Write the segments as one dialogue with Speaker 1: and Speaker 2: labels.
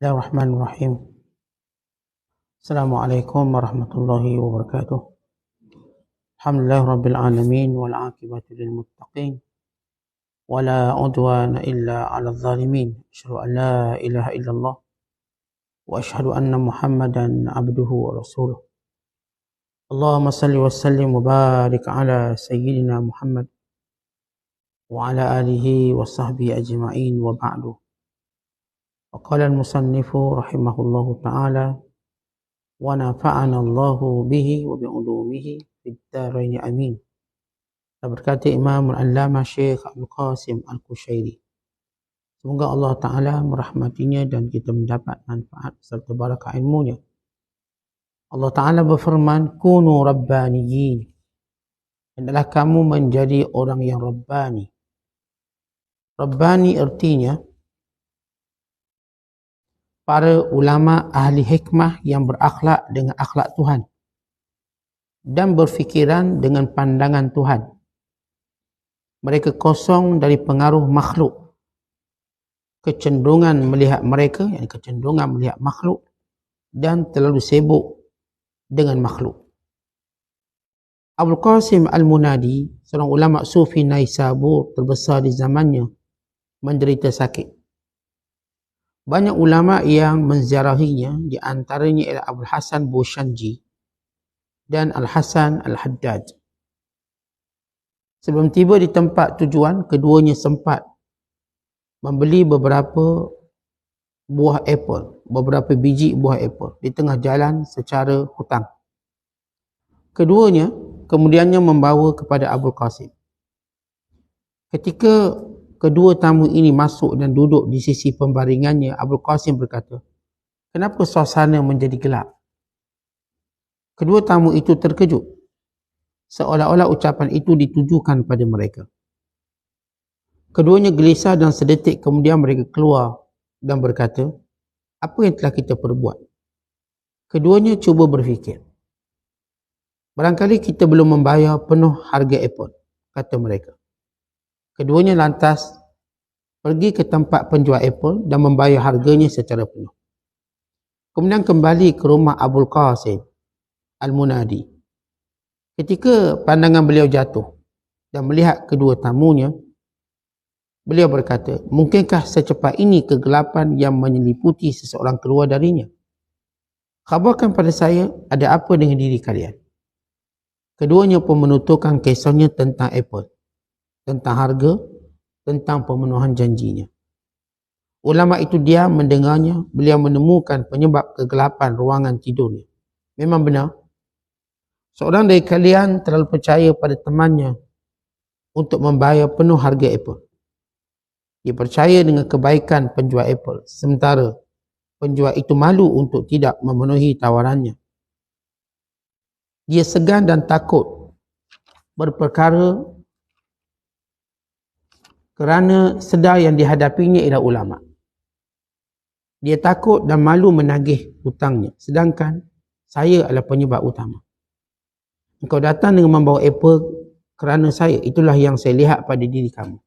Speaker 1: Bismillahirrahmanirrahim. Assalamualaikum warahmatullahi wabarakatuh. Alhamdulillahirabbil alamin wal aqibatu lil muttaqin wala udwana illa 'alal zalimin. Asyhadu an la ilaha illallah wa asyhadu anna Muhammadan abduhu wa rasuluh. Allahumma salli wa sallim wa barik ala sayyidina Muhammad wa ala alihi wa sahbihi ajma'in wa ba'du. وقال المصنف رحمه الله تعالى ونفعنا الله به وبعلومه في الدارين آمين. Berkata Imam Al-Allamah Syekh Abdul Qasim Al-Qushayri, semoga Allah Ta'ala merahmatinya dan kita mendapat manfaat serta barakah ilmunya. Allah Ta'ala berfirman, kunu rabbaniyin, hendaklah kamu menjadi orang yang rabbani. Rabbani artinya para ulama ahli hikmah yang berakhlak dengan akhlak Tuhan dan berfikiran dengan pandangan Tuhan. Mereka kosong dari pengaruh makhluk, kecenderungan melihat mereka, yang kecenderungan melihat makhluk, dan terlalu sibuk dengan makhluk. Abul Qasim Al-Munadi, seorang ulama sufi Naisabur terbesar di zamannya, menderita sakit. Banyak ulama yang menziarahinya, di antaranya ialah Abul Hasan Bushanji dan Al-Hasan Al-Haddad. Sebelum tiba di tempat tujuan, keduanya sempat membeli beberapa buah apple, beberapa biji buah apple di tengah jalan secara hutang. Keduanya kemudiannya membawa kepada Abul Qasim. Ketika kedua tamu ini masuk dan duduk di sisi pembaringannya, Abul Qasim berkata, kenapa suasana menjadi gelap? Kedua tamu itu terkejut, seolah-olah ucapan itu ditujukan pada mereka. Keduanya gelisah dan sedetik kemudian mereka keluar dan berkata, apa yang telah kita perbuat? Keduanya cuba berfikir. Barangkali kita belum membayar penuh harga apple, kata mereka. Keduanya lantas pergi ke tempat penjual apple dan membayar harganya secara penuh. Kemudian kembali ke rumah Abul Qasim Al-Munadi. Ketika pandangan beliau jatuh dan melihat kedua tamunya, beliau berkata, mungkinkah secepat ini kegelapan yang menyeliputi seseorang keluar darinya? Khabarkan pada saya, ada apa dengan diri kalian? Keduanya pun menuturkan kisahnya tentang apple, tentang harga, tentang pemenuhan janjinya. Ulama itu diam mendengarnya. Beliau menemukan penyebab kegelapan ruangan tidurnya. Memang benar, seorang dari kalian terlalu percaya pada temannya untuk membayar penuh harga apple. Dia percaya dengan kebaikan penjual apple, sementara penjual itu malu untuk tidak memenuhi tawarannya. Dia segan dan takut berperkara kerana sedar yang dihadapinya ialah ulama. Dia takut dan malu menagih hutangnya, sedangkan saya adalah penyebab utama. Engkau datang dengan membawa apple kerana saya, itulah yang saya lihat pada diri kamu.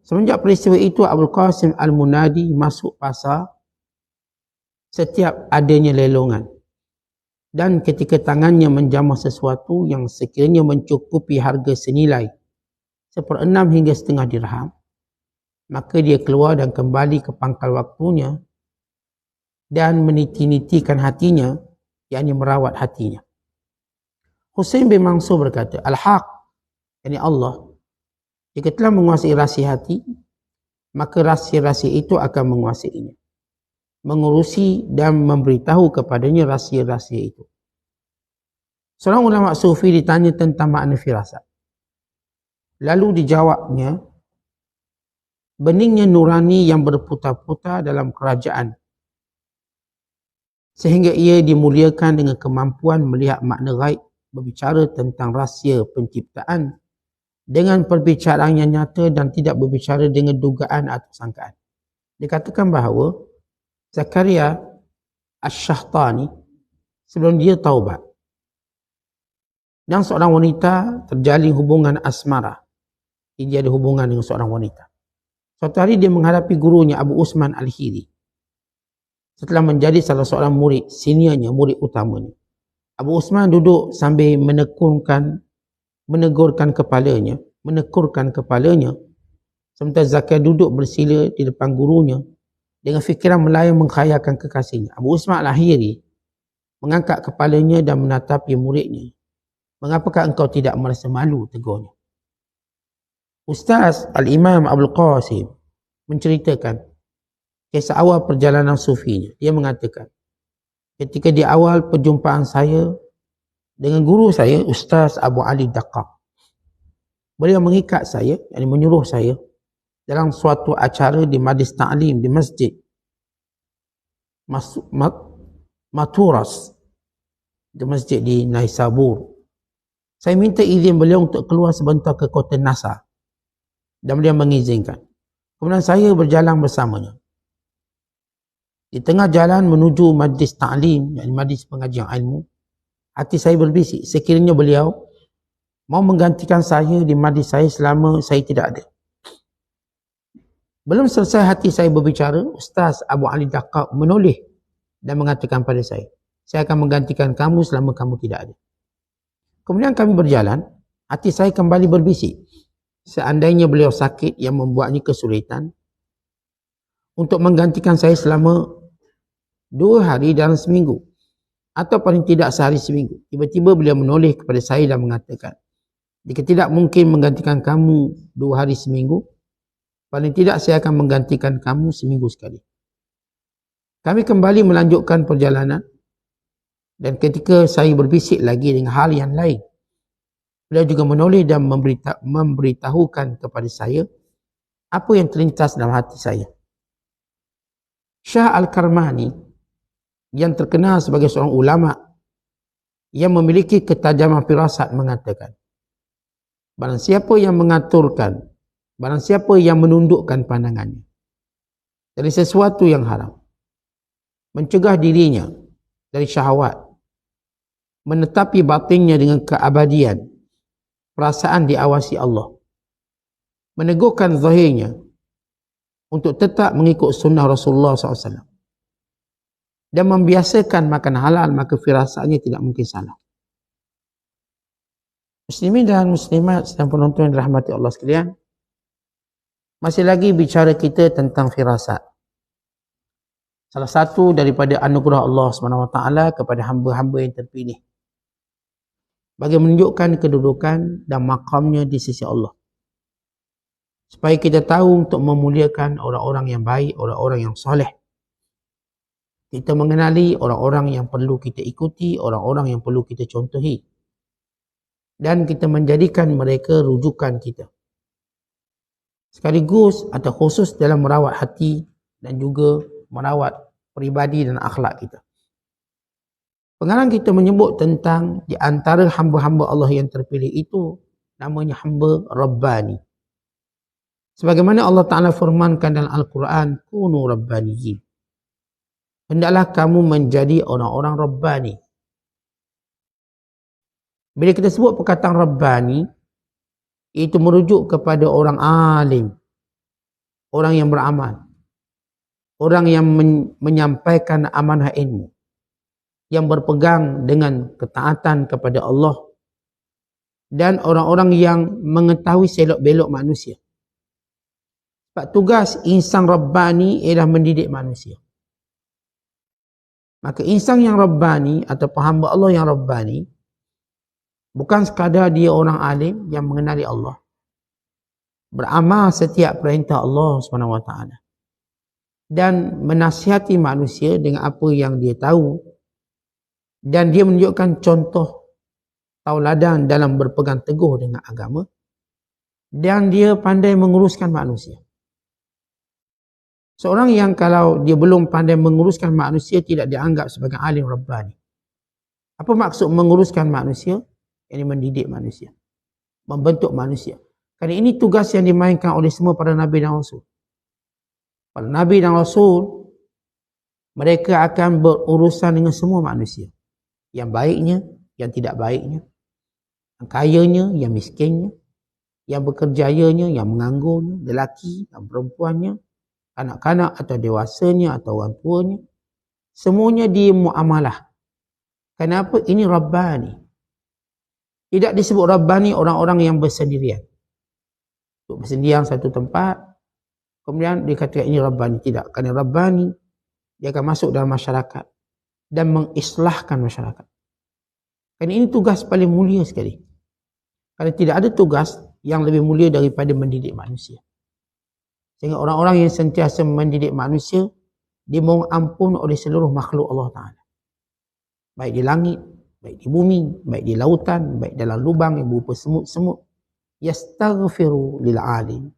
Speaker 1: Semenjak peristiwa itu, Abul Qasim Al-Munadi masuk pasar setiap adanya lelongan. Dan ketika tangannya menjamah sesuatu yang sekiranya mencukupi harga senilai 1/6 hingga setengah dirham, maka dia keluar dan kembali ke pangkal waktunya dan meniti-nitikan hatinya, yakni merawat hatinya. Husain bin Mansur berkata, Al-Haq, yakni Allah, jika telah menguasai rahsia hati, maka rahsia-rahsia itu akan menguasainya, mengurusi dan memberitahu kepadanya rahsia-rahsia itu. Seorang ulama sufi ditanya tentang makna firasat. Lalu dijawabnya, beningnya nurani yang berputar-putar dalam kerajaan, sehingga ia dimuliakan dengan kemampuan melihat makna gaib, berbicara tentang rahsia penciptaan dengan perbicaraan yang nyata dan tidak berbicara dengan dugaan atau sangkaan. Dikatakan bahawa Zakaria Asy-Syahtani sebelum dia taubat, dan seorang wanita terjalin hubungan asmara. Dia ada hubungan dengan seorang wanita. Suatu hari dia menghadapi gurunya Abu Usman Al-Hiri. setelah menjadi salah seorang murid seniornya, murid utamanya. Abu Usman duduk sambil menegurkan kepalanya, sementara Zakaria duduk bersila di depan gurunya dengan fikiran melayang mengkhayalkan kekasihnya. Abu Usman Al-Lahiri mengangkat kepalanya dan menatapi muridnya. Mengapakah engkau tidak merasa malu, tegurnya. Ustaz Al-Imam Abdul Qasim menceritakan kisah awal perjalanan sufinya. Dia mengatakan, ketika di awal perjumpaan saya dengan guru saya, Ustaz Abu Ali Daqqaq, beliau mengikat saya, yang menyuruh saya dalam suatu acara di majlis ta'lim di masjid Maturas, di masjid di Naisabur. Saya minta izin beliau untuk keluar sebentar ke kota Nasa dan beliau mengizinkan. Kemudian saya berjalan bersamanya. Di tengah jalan menuju majlis ta'lim, yakni majlis pengajian ilmu, hati saya berbisik, sekiranya beliau mau menggantikan saya di majlis saya selama saya tidak ada. Belum selesai hati saya berbicara, Ustaz Abu Ali Daqqaq menoleh dan mengatakan pada saya akan menggantikan kamu selama kamu tidak ada. Kemudian kami berjalan, hati saya kembali berbisik. Seandainya beliau sakit yang membuatnya kesulitan untuk menggantikan saya selama 2 hari dalam seminggu, atau paling tidak sehari seminggu. Tiba-tiba beliau menoleh kepada saya dan mengatakan, jika tidak mungkin menggantikan kamu 2 hari seminggu, paling tidak saya akan menggantikan kamu seminggu sekali. Kami kembali melanjutkan perjalanan, dan ketika saya berbisik lagi dengan hal yang lain, beliau juga menoleh dan memberitahukan kepada saya apa yang terlintas dalam hati saya. Syah Al-Karmani yang terkenal sebagai seorang ulama yang memiliki ketajaman firasat mengatakan, barang siapa yang menundukkan pandangannya dari sesuatu yang haram, mencegah dirinya dari syahwat, menetapi batinnya dengan keabadian, perasaan diawasi Allah, meneguhkan zahirnya untuk tetap mengikut sunnah Rasulullah SAW, dan membiasakan makan halal, maka firasatnya tidak mungkin salah. Muslimin dan muslimat sedang penonton yang dirahmati Allah sekalian, masih lagi bicara kita tentang firasat. Salah satu daripada anugerah Allah SWT kepada hamba-hamba yang terpilih, bagi menunjukkan kedudukan dan makamnya di sisi Allah, supaya kita tahu untuk memuliakan orang-orang yang baik, orang-orang yang soleh. Kita mengenali orang-orang yang perlu kita ikuti, orang-orang yang perlu kita contohi, dan kita menjadikan mereka rujukan kita, sekaligus atau khusus dalam merawat hati dan juga merawat peribadi dan akhlak kita. Pengarang kita menyebut tentang di antara hamba-hamba Allah yang terpilih itu, namanya hamba Rabbani. Sebagaimana Allah Ta'ala firmankan dalam Al-Quran, kunu Rabbaniyin, hendaklah kamu menjadi orang-orang Rabbani. Bila kita sebut perkataan Rabbani, itu merujuk kepada orang alim, orang yang beramal, orang yang menyampaikan amanah ilmu, yang berpegang dengan ketaatan kepada Allah, dan orang-orang yang mengetahui selok-belok manusia. Sebab tugas insan Rabbani ialah mendidik manusia. Maka insan yang Rabbani atau hamba Allah yang Rabbani bukan sekadar dia orang alim yang mengenali Allah, beramal setiap perintah Allah SWT, dan menasihati manusia dengan apa yang dia tahu, dan dia menunjukkan contoh tauladan dalam berpegang teguh dengan agama, dan dia pandai menguruskan manusia. Seorang yang kalau dia belum pandai menguruskan manusia tidak dianggap sebagai alim Rabbani. Apa maksud menguruskan manusia? Ini mendidik manusia, membentuk manusia. Kerana ini tugas yang dimainkan oleh semua para Nabi dan Rasul. Para Nabi dan Rasul, mereka akan berurusan dengan semua manusia, yang baiknya, yang tidak baiknya, yang kayanya, yang miskinnya, yang bekerjayanya, yang menganggurnya, lelaki, yang perempuannya, kanak-kanak atau dewasanya atau orang tuanya, semuanya di muamalah. Kenapa? Ini Rabbani. Tidak disebut Rabbani orang-orang yang bersendirian. Bersendirian satu tempat, kemudian dikatakan ini Rabbani. Tidak, kerana Rabbani dia akan masuk dalam masyarakat dan mengislahkan masyarakat. Kerana ini tugas paling mulia sekali. Kerana tidak ada tugas yang lebih mulia daripada mendidik manusia. Sehingga orang-orang yang sentiasa mendidik manusia dimohon ampun oleh seluruh makhluk Allah Ta'ala. Baik di langit, baik di bumi, baik di lautan, baik dalam lubang yang berupa semut-semut. Yastaghfiru lil alim.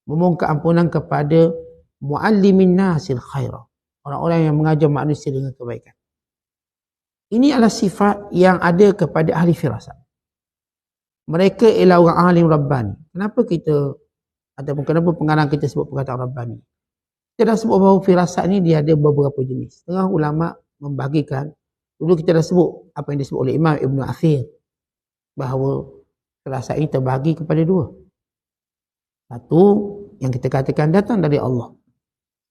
Speaker 1: Memohon keampunan kepada muallimin nasil khaira. Orang-orang yang mengajar manusia dengan kebaikan. Ini adalah sifat yang ada kepada ahli firasat. Mereka ialah orang alim Rabbani. Kenapa kita, ataupun kenapa pengarang kita sebut perkataan Rabbani? Kita dah sebut bahawa firasat ni dia ada beberapa jenis. Setengah ulama membagikan, dulu kita dah sebut apa yang disebut oleh Imam Ibn Athir, bahawa firasat ini terbahagi kepada dua. Satu, yang kita katakan datang dari Allah,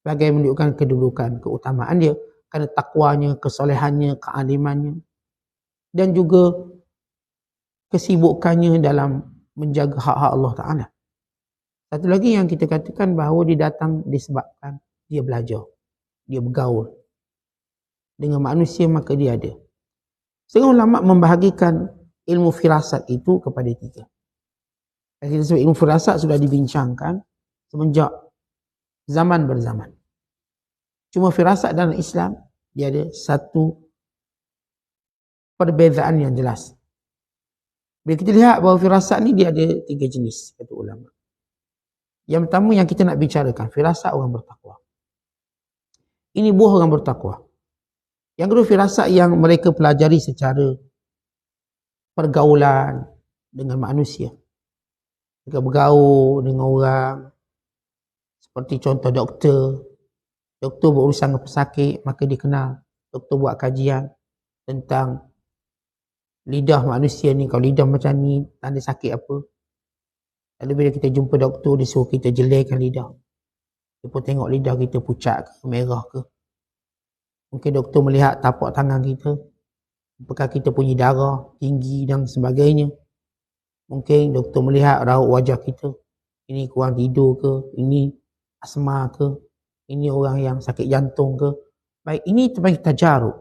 Speaker 1: sebagai menunjukkan kedudukan, keutamaan dia, kerana takwanya, kesolehannya, kealimannya, dan juga kesibukannya dalam menjaga hak-hak Allah Ta'ala. Satu lagi yang kita katakan bahawa dia datang disebabkan dia belajar, dia bergaul dengan manusia, maka dia ada. Setengah ulama membahagikan ilmu firasat itu kepada tiga. Kita sebut ilmu firasat sudah dibincangkan semenjak zaman berzaman. Cuma firasat dalam Islam dia ada satu perbezaan yang jelas. Bila kita lihat bahawa firasat ni dia ada tiga jenis, kata ulama. Yang pertama yang kita nak bicarakan, firasat orang bertakwa. Ini buah orang bertakwa. Yang kedua, firasat yang mereka pelajari secara pergaulan dengan manusia. Mereka bergaul dengan orang, seperti contoh doktor. Doktor berurusan dengan pesakit, maka dia kenal. Doktor buat kajian tentang lidah manusia ni. Kalau lidah macam ni, tanda sakit apa. Lalu bila kita jumpa doktor, dia suruh kita jelaikan lidah. Dia pun tengok lidah kita pucat ke, merah ke. Mungkin doktor melihat tapak tangan kita, apakah kita punya darah tinggi dan sebagainya. Mungkin doktor melihat raut wajah kita, ini kurang tidur ke, ini asma ke, ini orang yang sakit jantung ke. Baik, ini terpanggil tajarub.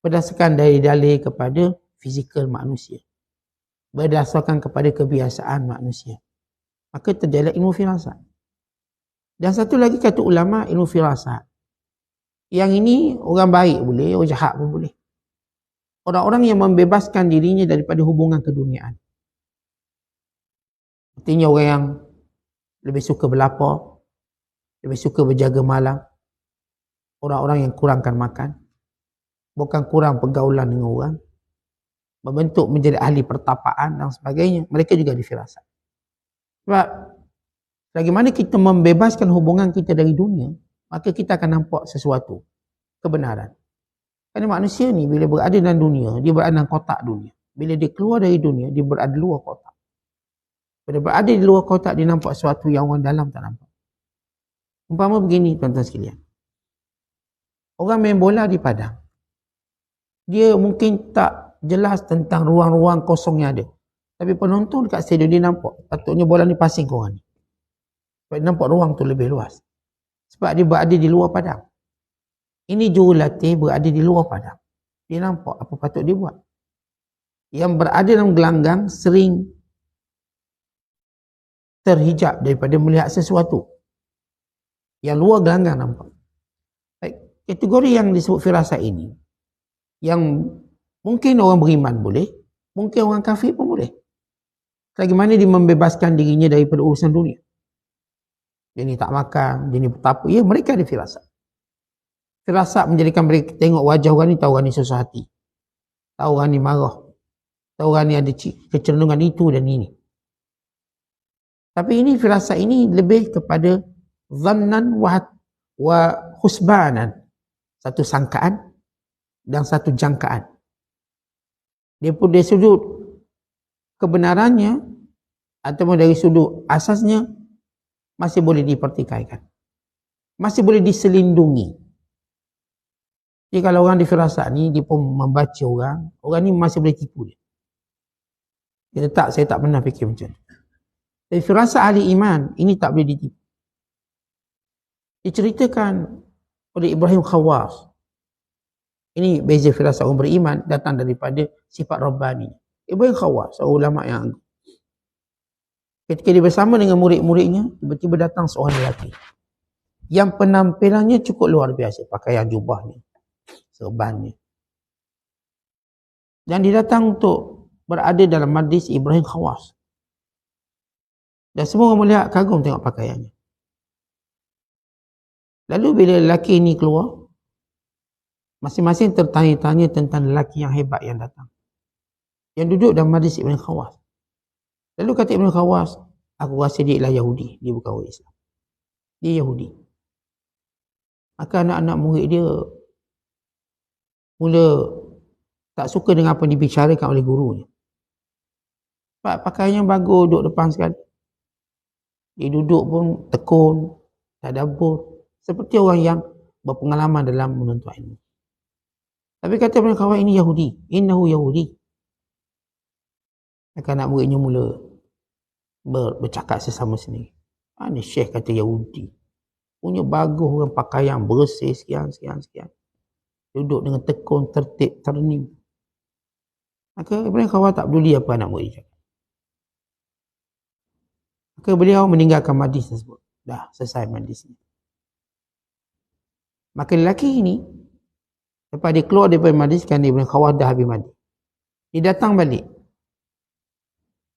Speaker 1: Berdasarkan dalil-dalil kepada fizikal manusia. Berdasarkan kepada kebiasaan manusia. Maka terjadi ilmu firasat. Dan satu lagi kata ulama, ilmu firasat. Yang ini orang baik boleh, orang jahat pun boleh. Orang-orang yang membebaskan dirinya daripada hubungan keduniaan. Artinya orang yang lebih suka berlapar, lebih suka berjaga malam. Orang-orang yang kurangkan makan. Bukan kurang pergaulan dengan orang. Membentuk menjadi ahli pertapaan dan sebagainya. Mereka juga difirasat. Sebab bagaimana kita membebaskan hubungan kita dari dunia, maka kita akan nampak sesuatu, kebenaran. Kerana manusia ni bila berada dalam dunia, dia berada dalam kotak dunia. Bila dia keluar dari dunia, dia berada di luar kotak. Bila berada di luar kotak, dia nampak sesuatu yang orang dalam tak nampak. Umpama begini tuan-tuan sekalian. Orang main bola di padang. Dia mungkin tak jelas tentang ruang-ruang kosong yang ada. Tapi penonton dekat stadium dia nampak. Patutnya bola ni passing ke orang ni. Sebab dia nampak ruang tu lebih luas. Sebab dia berada di luar padang. Ini jurulatih berada di luar padang. Dia nampak apa patut dia buat. Yang berada dalam gelanggang sering terhijab daripada melihat sesuatu. Yang luar gelanggang nampak. Baik, kategori yang disebut firasat ini, yang mungkin orang beriman boleh, mungkin orang kafir pun boleh. Selagi mana dia membebaskan dirinya daripada urusan dunia. Dia ni tak makan, dia ni betapa. Ya, mereka ada firasat. Firasat menjadikan mereka tengok wajah orang ni, tahu orang ni susah hati. Tahu orang ni marah. Tahu orang ni ada kecenderungan itu dan ini. Tapi ini firasat ini lebih kepada zannan wa husbanan. Satu sangkaan dan satu jangkaan. Dia pun dari sudut kebenarannya ataupun dari sudut asasnya masih boleh dipertikaikan. Masih boleh diselindungi. Jadi kalau orang di firasat ni, dia pun membaca orang ni masih boleh tipu dia. Dia tak, saya tak pernah fikir macam tu. Tapi firasat ahli iman, ini tak boleh ditipu. Diceritakan oleh Ibrahim Khawas. Ini beza firasat orang beriman datang daripada sifat Rabbani. Ibrahim Khawas, seorang ulama yang agung. Ketika dia bersama dengan murid-muridnya, tiba-tiba datang seorang lelaki yang penampilannya cukup luar biasa, pakaian jubahnya, serbannya. Dan dia datang untuk berada dalam majlis Ibrahim Khawas. Dan semua orang melihat kagum tengok pakaiannya. Lalu bila lelaki ini keluar, masing-masing tertanya-tanya tentang lelaki yang hebat yang datang, yang duduk dalam majlis Ibrahim Khawas. Lalu kata Ibrahim Khawas, aku rasa dia ialah Yahudi, dia bukan orang Islam. Dia Yahudi. Maka anak-anak murid dia mula tak suka dengan apa yang dibicarakan oleh gurunya. Sebab pakaiannya bagus, duduk depan sekali. Dia duduk pun tekun, tadabbur, seperti orang yang berpengalaman dalam menuntut ilmu. Tapi kata Ibrahim Khawas, ini Yahudi, innahu Yahudi. Maka anak muridnya mula bercakap sesama sendiri. Ni Syekh kata Yahudi. Punya bagus orang pakaian bersih sekian. Duduk dengan tekun, tertib, ternim. Maka Ibrahim Khawas tak peduli apa anak murid cakap. Maka beliau meninggalkan majlis tersebut. Dah selesai majlis ini. Maka lelaki ini, lepas dia keluar daripada majlis, kan Ibrahim Khawas dah habis majlis. Dia datang balik.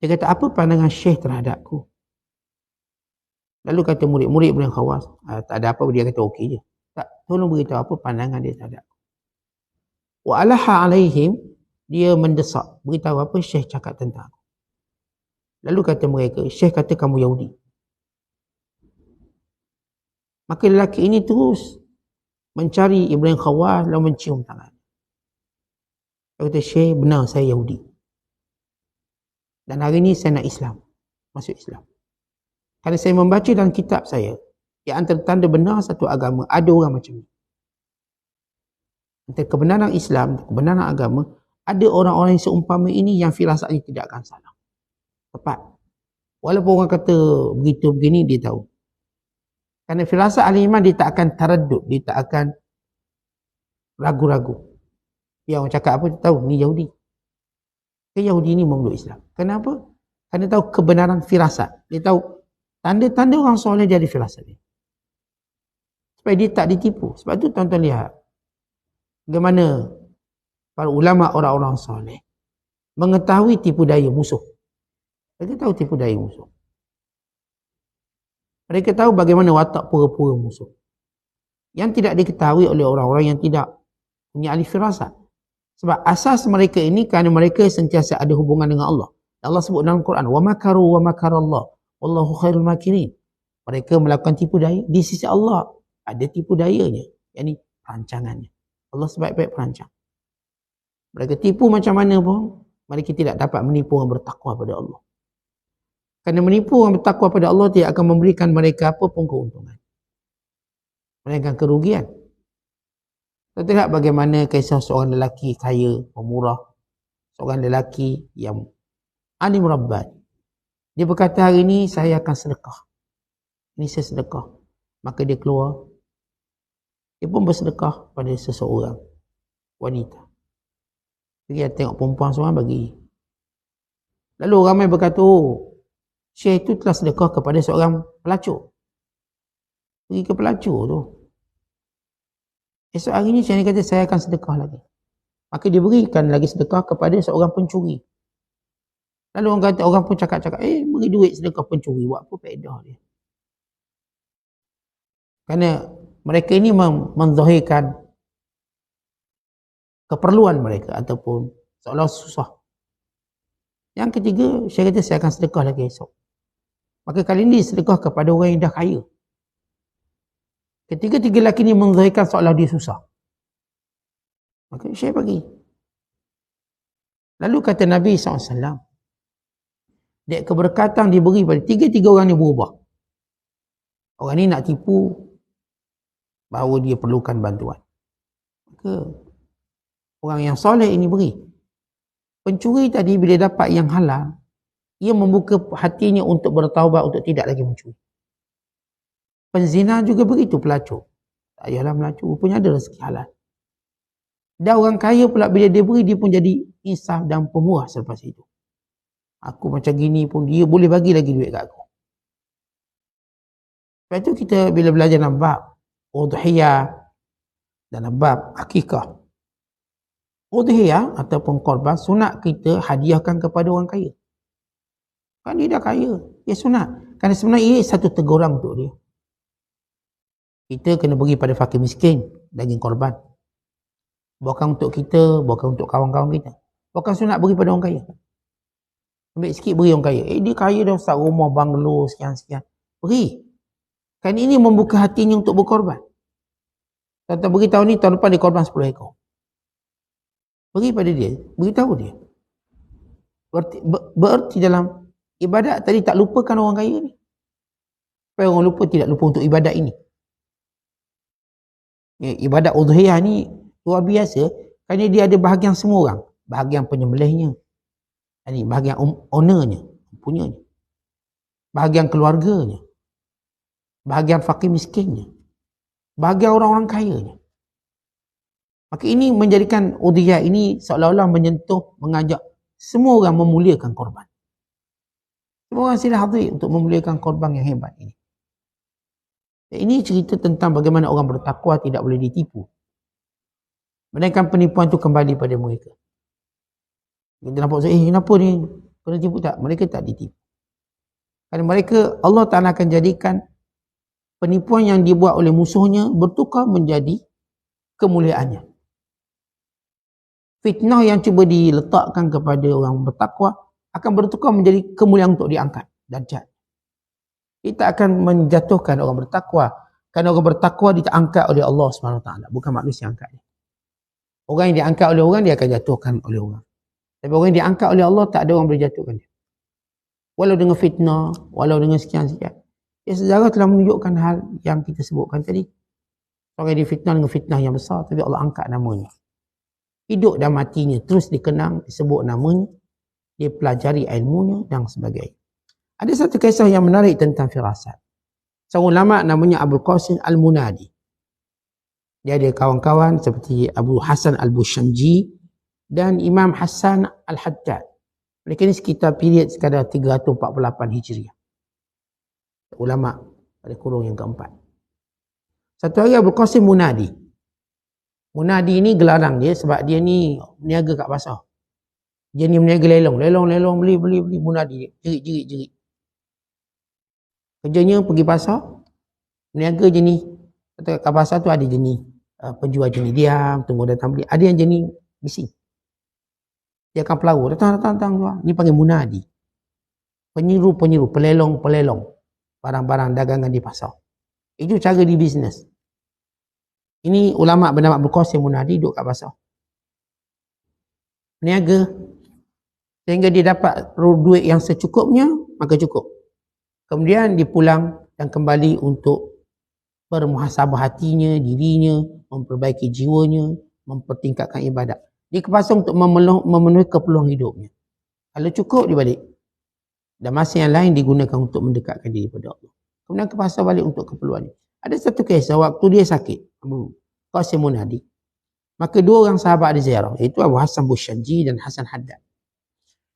Speaker 1: Dia kata, apa pandangan Syekh terhadapku? Lalu kata murid-murid Ibrahim Khawas, tak ada apa, dia kata okey je. Tak, tolong beritahu apa pandangan dia terhadapku. Wa alaha alaihim, dia mendesak, beritahu apa Syekh cakap tentang aku. Lalu kata mereka, Syekh kata kamu Yahudi. Maka lelaki ini terus mencari Ibrahim Khawas lalu mencium tangan. Dia kata, Syekh benar saya Yahudi. Dan hari ini saya nak Islam, masuk Islam. Kalau saya membaca dalam kitab saya, yang antara tanda benar satu agama, ada orang macam ni. Antara kebenaran Islam, kebenaran agama, ada orang-orang yang seumpama ini yang firasatnya tidak akan salah. Tepat. Walaupun orang kata begitu begini, dia tahu. Kerana firasat ahli iman, dia tak akan taraddud, dia tak akan ragu-ragu. Biar orang cakap apa, dia tahu, ni Yahudi. Yahudi ni memeluk Islam. Kenapa? Kerana tahu kebenaran firasat. Dia tahu tanda-tanda orang soleh dia ada firasat dia. Supaya dia tak ditipu. Sebab tu tuan-tuan lihat bagaimana para ulama orang-orang soleh mengetahui tipu daya musuh. Mereka tahu tipu daya musuh. Mereka tahu bagaimana watak pura-pura musuh. Yang tidak diketahui oleh orang-orang yang tidak punya ahli firasat. Sebab asas mereka ini kerana mereka sentiasa ada hubungan dengan Allah. Allah sebut dalam Quran, wa makaru wa makarallah wallahu khairul makirin. Mereka melakukan tipu daya di sisi Allah. Ada tipu dayanya, yakni perancangannya. Allah sebaik-baik perancang. Mereka tipu macam mana pun, mereka tidak dapat menipu orang bertakwa pada Allah. Kerana menipu orang bertakwa pada Allah tidak akan memberikan mereka apa pun keuntungan. Mereka kerugian. Kita lihat bagaimana kisah seorang lelaki kaya, pemurah. Seorang lelaki yang alim Rabbani. Dia berkata, hari ini saya akan sedekah. Ini saya sedekah. Maka dia keluar. Dia pun bersedekah pada seseorang wanita. Dia tengok perempuan seorang bagi. Lalu ramai berkata, oh, Syekh itu telah sedekah kepada seorang pelacur. Pergi ke pelacur tu. Esok hari ni Syekh kata saya akan sedekah lagi. Maka dia berikan lagi sedekah kepada seorang pencuri. Lalu orang kata, orang pun cakap-cakap, beri duit sedekah pencuri, buat apa faedah dia? Kerana mereka ini menzahirkan keperluan mereka ataupun seolah susah. Yang ketiga, Syekh kata saya akan sedekah lagi esok. Maka kali ini sedekah kepada orang yang dah kaya. Ketiga-tiga lelaki ini menzahirkan seolah dia susah. Maka Syekh bagi. Lalu kata Nabi SAW, dek keberkatan diberi pada tiga-tiga orang ni berubah. Orang ni nak tipu, bahawa dia perlukan bantuan. Maka orang yang soleh ini beri. Pencuri tadi bila dapat yang halal, ia membuka hatinya untuk bertaubat untuk tidak lagi mencuri. Penzina juga begitu, pelacur. Tak payahlah melacur, rupanya ada rezeki halal. Dan orang kaya pula bila dia beri, dia pun jadi insaf dan pemurah selepas itu. Aku macam gini pun dia boleh bagi lagi duit kat aku. Lepas tu kita bila belajar dalam bab udhiyah dan bab akikah. Udhiyah ataupun korban sunat kita hadiahkan kepada orang kaya. Kan dia dah kaya, dia sunat. Kerana sebenarnya ia satu teguran untuk dia. Kita kena beri pada fakir miskin daging korban. Bukan untuk kita, bukan untuk kawan-kawan kita. Bukan sunat beri pada orang kaya. Ambil sikit beri orang kaya. Dia kaya dah ustaz, rumah, banglo, sekian-sekian. Beri. Kan ini membuka hatinya untuk berkorban. Contoh beri tahun ni, tahun depan dia korban 10 ekor. Beri pada dia, beritahu dia. Bererti dalam ibadat tadi tak lupakan orang kaya ni. Supaya orang lupa tidak lupa untuk ibadat ini. Ibadat udhiyah ni luar biasa kerana dia ada bahagian semua orang. Bahagian penyembelihnya. Ini bahagian ownernya, punyanya. Bahagian keluarganya. Bahagian fakir miskinnya. Bahagian orang-orang kayanya. Maka ini menjadikan udhiyah ini seolah-olah menyentuh, mengajak semua orang memuliakan korban. Semua orang sila hadir untuk memuliakan korban yang hebat ini. Ini cerita tentang bagaimana orang bertakwa tidak boleh ditipu. Melainkan penipuan itu kembali pada mereka. Kita nampak, kenapa ni? Kena tipu tak? Mereka tak ditipu. Kerana mereka, Allah Ta'ala akan jadikan penipuan yang dibuat oleh musuhnya bertukar menjadi kemuliaannya. Fitnah yang cuba diletakkan kepada orang bertakwa akan bertukar menjadi kemuliaan untuk diangkat darjat. Kita akan menjatuhkan orang bertakwa kerana orang bertakwa diangkat oleh Allah SWT, bukan manusia angkat dia. Orang yang diangkat oleh orang dia akan jatuhkan oleh orang. Tapi orang yang diangkat oleh Allah tak ada orang boleh jatuhkan dia. Walau dengan fitnah, walau dengan sekian-sekian. Sejarah telah menunjukkan hal yang kita sebutkan tadi. Orang yang difitnah dengan fitnah yang besar tapi Allah angkat namanya. Hidup dan matinya terus dikenang, disebut namanya, dia pelajari ilmunya dan sebagainya. Ada satu kisah yang menarik tentang firasat. Seorang ulama namanya Abul Qasim Al-Munadi. Dia ada kawan-kawan seperti Abu Hasan Al-Bushamji dan Imam Hasan Al-Haddad. Mereka ni sekitar period sekadar 348 Hijriah. Ulama pada kurung yang keempat. Satu hari Abul Qasim Munadi. Munadi ni gelaran dia sebab dia ni meniaga kat pasar. Dia ni meniaga lelong, beli, munadi, jerit. Kerjanya pergi pasar, meniaga jenis, kat pasar tu ada jenis, penjual jenis diam, tunggu datang beli. Ada yang jenis bising. Dia akan pelaru, datang jual. Ni panggil munadi. Penyiru, pelelong, barang-barang dagangan di pasar. Itu cara di bisnes. Ini ulama bernama Abul Qasim Munadi duduk kat pasar. Niaga. Sehingga dia dapat duit yang secukupnya, maka cukup. Kemudian dia pulang dan kembali untuk bermuhasabah hatinya, dirinya, memperbaiki jiwanya, mempertingkatkan ibadat. Dia ke pasar untuk memenuhi keperluan hidupnya. Kalau cukup, dia balik. Dan masa yang lain digunakan untuk mendekatkan diri pada Allah. Kemudian ke pasar balik untuk keperluannya. Ada satu kisah waktu dia sakit, Abu Qasim Munadi. Maka dua orang sahabat ada ziarah, iaitu Abu Hasan Bushamji dan Hasan Haddad.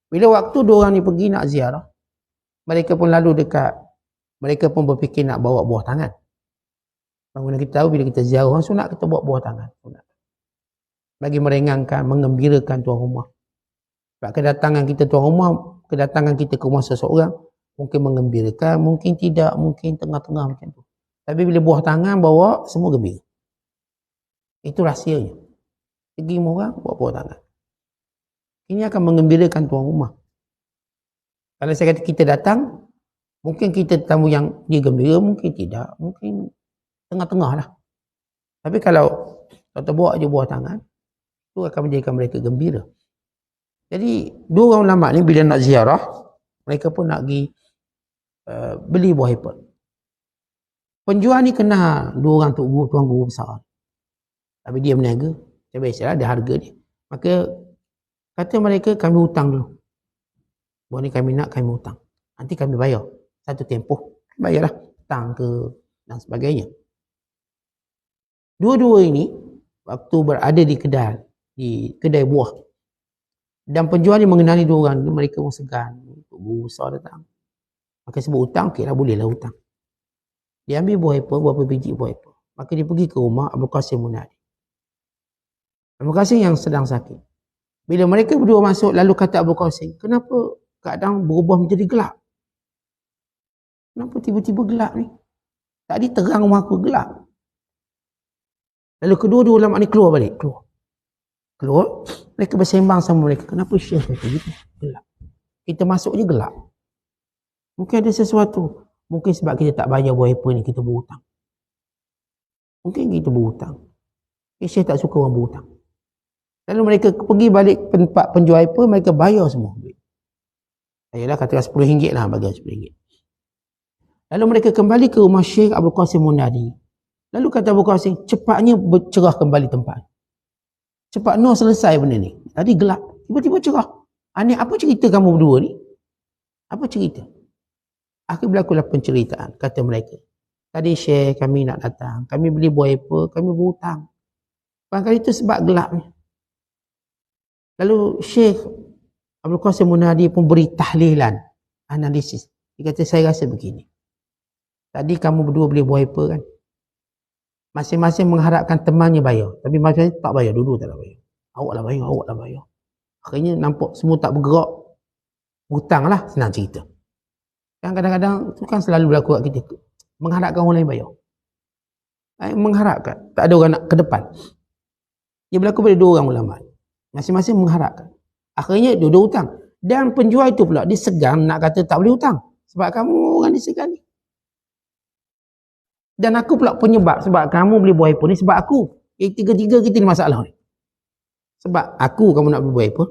Speaker 1: Bila waktu dua orang ni pergi nak ziarah, mereka pun lalu dekat, mereka pun berfikir nak bawa buah tangan. Bagaimana kita tahu bila kita ziarah orang sunat, kita bawa buah tangan. Sunat. Bagi meringankan, mengembirakan tuan rumah. Sebab kedatangan kita tuan rumah, kedatangan kita ke rumah seseorang, mungkin mengembirakan, mungkin tidak, mungkin tengah-tengah macam tu. Tapi bila buah tangan bawa, semua gembira. Itu rahsianya. Pergi orang, bawa buah tangan. Ini akan mengembirakan tuan rumah. Kalau saya kata kita datang, mungkin kita tamu yang dia gembira, mungkin tidak. Mungkin tengah-tengah lah. Tapi kalau bawa je buah tangan, itu akan menjadikan mereka gembira. Jadi, dua orang ulama ni bila nak ziarah, mereka pun nak pergi beli buah apple. Penjual ni kenal dua orang tuan guru besar. Tapi dia berniaga. Macam biasalah ada harga dia. Maka kata mereka kami hutang dulu. Bahawa ni kami nak, kami hutang. Nanti kami bayar. Satu tempoh. Bayarlah. Hutang ke dan sebagainya. Dua-dua ini waktu berada di kedai buah. Dan penjual ni mengenali dua orang. Mereka pun segan. Guru besar datang. Maka sebut hutang, okey lah, bolehlah hutang. Dia ambil buah apple, berapa biji buah apple. Maka dia pergi ke rumah Abdul Qasim Munadi. Abdul Qasim yang sedang sakit. Bila mereka berdua masuk, lalu kata Abdul Qasim, kenapa keadaan berubah menjadi gelap? Kenapa tiba-tiba gelap ni? Tadi terang rumah aku, gelap. Lalu kedua-dua ulama ni keluar balik. Keluar. Mereka bersembang sama mereka. Kenapa Syekh kata gitu? Gelap. Kita masuk je gelap. Mungkin ada sesuatu. Mungkin sebab kita tak bayar buah apple ni, kita berhutang. Mungkin kita berhutang. Syekh tak suka orang berhutang. Lalu mereka pergi balik tempat penjual apple, mereka bayar semua. Ayolah, katakan RM10 lah, bagi RM10. Lalu mereka kembali ke rumah Syekh Abdul Qasim Munadi. Lalu kata Abdul Qasim, cepatnya cerah kembali tempat. Cepat selesai benda ni. Tadi gelap, tiba-tiba cerah. Aneh, apa cerita kamu berdua ni? Apa cerita? Akhir berlakulah penceritaan, kata mereka. Tadi Syekh kami nak datang, kami beli buah apple, kami berhutang. Barangkali itu sebab gelapnya. Lalu Syekh Abdul Qasim Munadi pun beri tahlilan, analisis. Dia kata, saya rasa begini. Tadi kamu berdua beli buah apple kan? Masing-masing mengharapkan temannya bayar. Tapi masing-masing tak bayar, dulu tak nak bayar. Awak lah bayar. Akhirnya nampak semua tak bergerak. Hutang lah, senang cerita. Dan kadang-kadang itu kan selalu berlaku kat kita. Mengharapkan orang lain bayar. Mengharapkan. Tak ada orang nak ke depan. Dia berlaku pada dua orang ulama. Masing-masing mengharapkan. Akhirnya dua-dua hutang. Dan penjual itu pula, dia segan nak kata tak boleh hutang. Sebab kamu orang disegan ni. Dan aku pula penyebab. Sebab kamu beli buah apple ni sebab aku. Tiga-tiga kita ni masalah ni. Sebab aku kamu nak beli buah apple.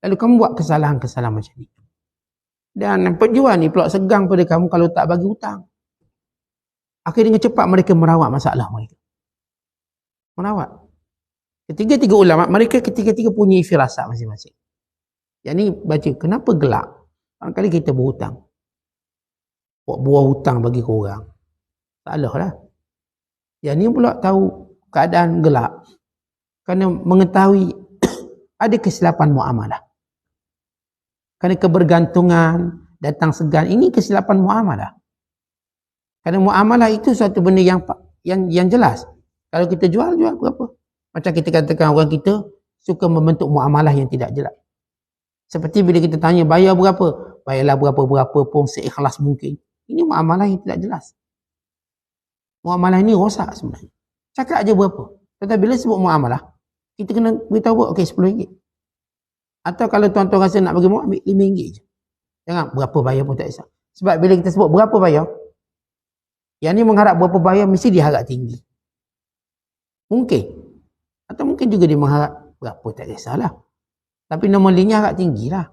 Speaker 1: Lalu kamu buat kesalahan-kesalahan macam ni. Dan penjual ni pula segang pada kamu kalau tak bagi hutang. Akhirnya dengan cepat mereka merawat masalah mereka. Merawat. Ketiga-tiga ulama, mereka ketiga-tiga punya firasat masing-masing. Yang ni baca, kenapa gelap? Barangkali kita berhutang. Buat buah hutang bagi korang. Salah lah. Yang ni pula tahu keadaan gelap. Kerana mengetahui ada kesilapan muamalah. Kerana kebergantungan, datang segan, ini kesilapan muamalah. Kerana muamalah itu satu benda yang jelas. Kalau kita jual berapa? Macam kita katakan orang kita suka membentuk muamalah yang tidak jelas. Seperti bila kita tanya bayar berapa? Bayarlah berapa-berapa pun seikhlas mungkin. Ini muamalah yang tidak jelas. Muamalah ini rosak sebenarnya. Cakap aja berapa. Tetapi bila sebut muamalah, kita kena beritahu okey RM10. Atau kalau tuan-tuan rasa nak bagi muat, ambil RM5 je. Jangan berapa bayar pun tak kisah. Sebab bila kita sebut berapa bayar, yang ni mengharap berapa bayar, mesti dia harap tinggi. Mungkin. Atau mungkin juga dia mengharap berapa, tak kisahlah. Tapi normalnya harap tinggi lah.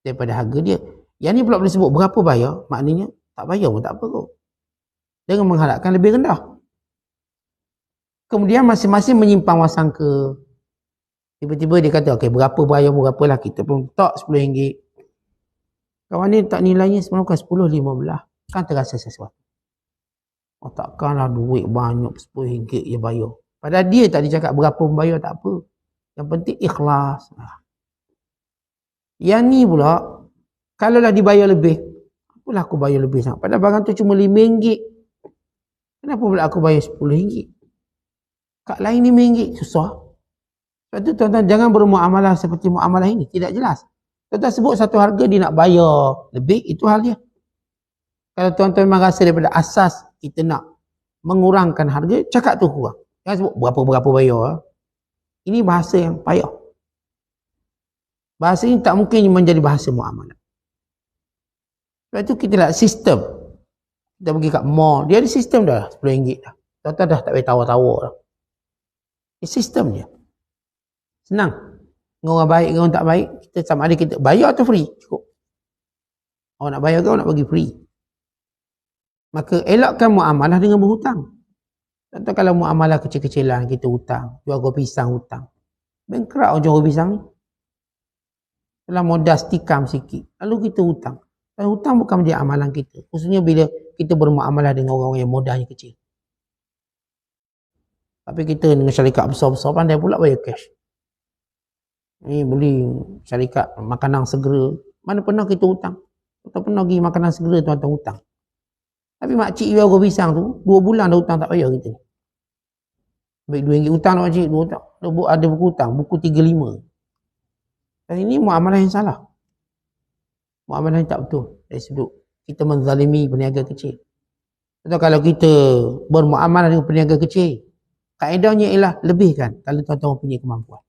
Speaker 1: Daripada harga dia. Yang ni pula boleh sebut berapa bayar, maknanya tak bayar pun tak apa kot. Jangan mengharapkan lebih rendah. Kemudian masing-masing menyimpan wasangka. Tiba-tiba dia kata, okey berapa bayar berapa lah, kita pun tak RM10. Kawan ni tak nilainya semalam kan 10-15. Kan terasa sesuatu. Oh takkanlah duit banyak RM10 dia bayar. Padahal dia tak dicakap berapa membayar, tak apa. Yang penting ikhlas. Yang ni pula, kalaulah dibayar lebih, apalah aku bayar lebih sangat. Padahal barang tu cuma RM5. Kenapa pula aku bayar RM10? Kat lain RM5, susah. Sebab tu tuan-tuan jangan bermuamalah seperti muamalah ini. Tidak jelas. Tuan-tuan sebut satu harga dia nak bayar lebih, itu hal dia. Kalau tuan-tuan memang rasa daripada asas kita nak mengurangkan harga, cakap tu kurang. Jangan sebut berapa-berapa bayar. Ini bahasa yang payah. Bahasa ini tak mungkin menjadi bahasa muamalah. Sebab tu kita nak sistem. Kita pergi kat mall, dia ada sistem dah RM10 dah. Tuan-tuan dah tak payah tawar-tawar dah. Ini sistem je. Senang. Dengan orang baik, dengan orang tak baik, kita sama ada kita bayar atau free, cukup. Orang nak bayar ke orang nak bagi free. Maka elakkan muamalah dengan berhutang. Contoh kalau muamalah kecil-kecilan, kita hutang, jual kopi pisang hutang. Bankrupt jual kopi pisang ni. Dalam modal stikam sikit. Lalu kita hutang. Dan hutang bukan menjadi amalan kita. Khususnya bila kita bermuamalah dengan orang-orang yang modalnya kecil. Tapi kita dengan syarikat besar-besar pandai pula bayar cash. Ni beli syarikat makanan segera. Mana pernah kita hutang? Tak pernah pergi makanan segera tuan-tuan hutang. Tapi makcik jual kopi pisang tu, 2 bulan dah hutang tak bayar kita. Baik RM2 hutang tak makcik, 2 hutang. Ada buku hutang, buku 35. Dan ini muamalah yang salah. Muamalah yang tak betul. Dari sudut kita menzalimi peniaga kecil. Atau kalau kita bermuamalah dengan peniaga kecil, kaedahnya ialah lebihkan kalau tuan-tuan punya kemampuan.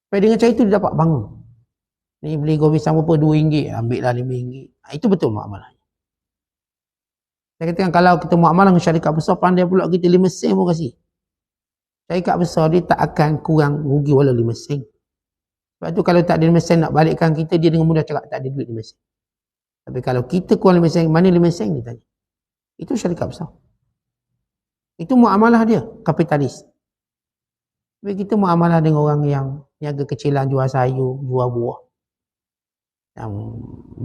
Speaker 1: Supaya dengan cara itu dia dapat bangun. Ni beli kopi pisang berapa? RM2, ambil lah RM5. Itu betul muamalah. Saya katakan kalau kita muamalah dengan syarikat besar, pandai pula kita 5 sen pun kasih. Syarikat besar dia tak akan kurang rugi walau 5 sen. Sebab tu kalau tak ada 5 sen nak balikkan kita, dia dengan mudah cakap tak ada duit 5 sen. Tapi kalau kita kurang 5 sen, mana 5 sen dia tanya. Itu syarikat besar. Itu muamalah dia, kapitalis. Tapi kita muamalah dengan orang yang niaga kecilan, jual sayur, jual buah. Yang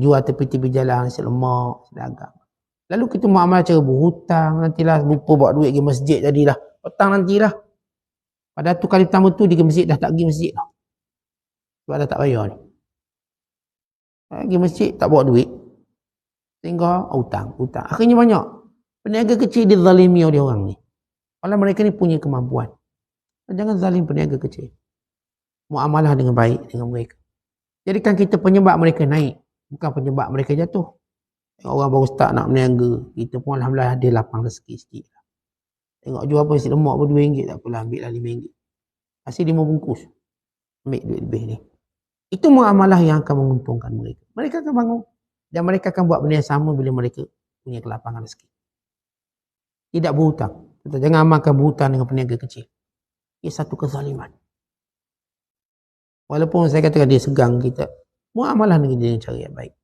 Speaker 1: jual tepi-tepi jalan, nasi lemak, sedagang. Lalu kita muamalah cara berhutang, nantilah lupa bawa duit pergi masjid jadilah. Hutang nantilah. Pada tu kali pertama tu dia pergi masjid, dah tak pergi masjid dah. Sebab dah tak bayar ni. Pergi masjid, tak bawa duit. Sehingga hutang. Akhirnya banyak. Peniaga kecil dizalimi oleh orang ni. Kalau mereka ni punya kemampuan. Jangan zalim peniaga kecil. Muamalah dengan baik dengan mereka. Jadikan kita penyebab mereka naik. Bukan penyebab mereka jatuh. Orang baru start nak berniaga. Kita pun alhamdulillah ada lapang rezeki sikit. Tengok jual apa nasi lemak pun RM2. Tak apalah, ambil lah RM5. Hasil 5 bungkus. Ambil duit lebih ni. Itu muamalah yang akan menguntungkan mereka. Mereka akan bangun. Dan mereka akan buat benda yang sama bila mereka punya kelapangan rezeki. Tidak berhutang. Jangan amalkan berhutang dengan peniaga kecil. Ia satu kezaliman. Walaupun saya katakan dia segang kita, muamalah dengan dia dengan cara yang baik.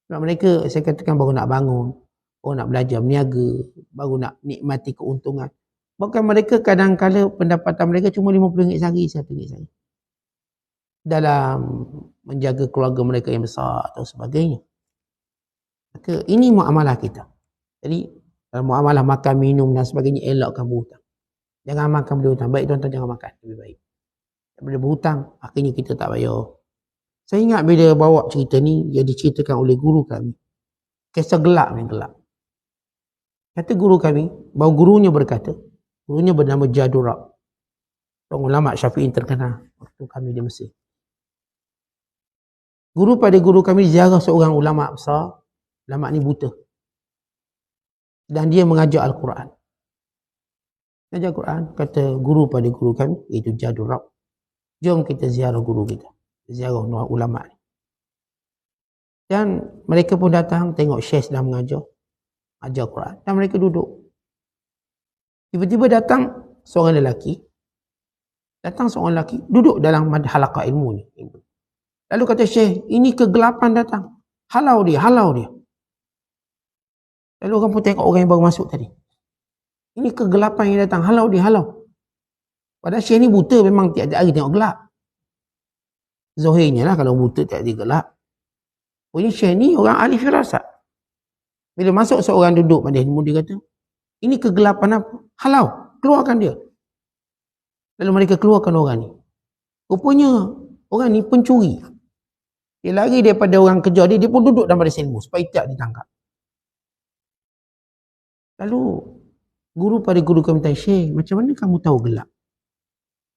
Speaker 1: Sebab mereka, saya katakan baru nak bangun, baru nak belajar berniaga, baru nak nikmati keuntungan. Bahkan mereka kadang-kala pendapatan mereka cuma RM50 sehari, RM1 sehari. Dalam menjaga keluarga mereka yang besar atau sebagainya. Maka ini muamalah kita. Jadi, dalam muamalah makan, minum dan sebagainya, elakkan berhutang. Jangan makan berhutang. Baik tuan-tuan, jangan makan. Lebih baik. Bila berhutang, akhirnya kita tak bayar. Saya ingat bila bawa cerita ni, dia diceritakan oleh guru kami. Kisah gelap ni, gelap. Kata guru kami, bahawa gurunya berkata, gurunya bernama Jadurab. Orang ulama Syafi'i terkenal waktu kami di Mesir. Guru pada guru kami ziarah seorang ulama besar. Ulama ni buta. Dan dia mengajar Al-Quran. Mengajar Al-Quran, kata guru pada guru kami, iaitu Jadurab. Jom kita ziarah guru kita. Ziarah ulama ni. Dan mereka pun datang tengok Syekh sedang mengajar. Ajar Quran. Dan mereka duduk. Tiba-tiba datang seorang lelaki. Duduk dalam halaqah ilmu ni. Lalu kata Syekh, ini kegelapan datang. Halau dia. Lalu orang pun tengok orang yang baru masuk tadi. Ini kegelapan yang datang. Halau dia. Padahal Syekh ni buta, memang tiap-tiap hari tengok gelap. Zahirnya lah kalau buta tiap-tiap gelap. Pokoknya Syekh ni orang ahli firasat. Bila masuk seorang duduk pada ilmu, dia kata, ini kegelapan apa? Halau, keluarkan dia. Lalu mereka keluarkan orang ni. Rupanya orang ni pencuri. Dia lari daripada orang kejar dia pun duduk dalam baris ilmu supaya tak ditangkap. Lalu guru pada guru kami tanya, Syekh, macam mana kamu tahu gelap?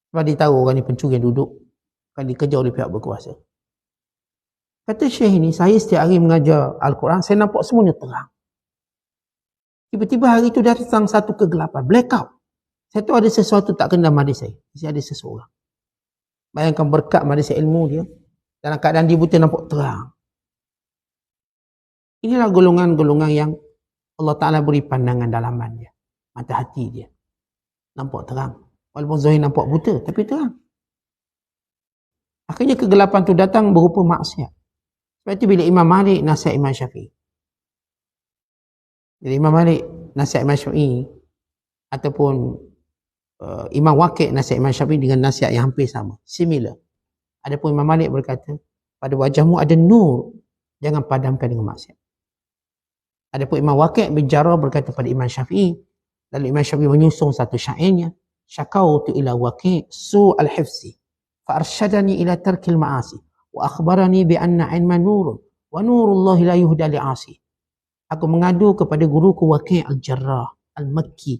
Speaker 1: Sebab dia tahu orang ni pencuri yang duduk, kan dikejar oleh pihak berkuasa. Kata Syekh ni, saya setiap hari mengajar Al-Quran, saya nampak semuanya terang. Tiba-tiba hari itu datang satu kegelapan, blackout. Saya tahu ada sesuatu tak kena majlis saya. Mesti ada seseorang. Bayangkan berkat majlis ilmu dia, dalam keadaan dia buta nampak terang. Inilah golongan-golongan yang Allah Ta'ala beri pandangan dalaman dia. Mata hati dia. Nampak terang. Walaupun zahir nampak buta, tapi terang. Akhirnya kegelapan tu datang berupa maksiat. Sebab itu bila Imam Malik nasihat Imam Syafi'i. Bila Imam Malik nasihat Imam Syafi'i, Ataupun Imam Waqi' nasihat Imam Syafi'i dengan nasihat yang hampir sama, similar. Adapun Imam Malik berkata, pada wajahmu ada nur, jangan padamkan dengan maksiat. Adapun Imam Waqi' bin Jarrah berkata pada Imam Syafi'i, lalu Imam Syafi'i menyusung satu syairnya, syakautu ila Waqi' su'al hifzi fa arsyadani ila tarkil ma'asi wa akhbarani bi anna ilma nurun wa nurullahi la yuhda li'asi. Aku mengadu kepada guruku Waqi' al-Jarrah al-Makki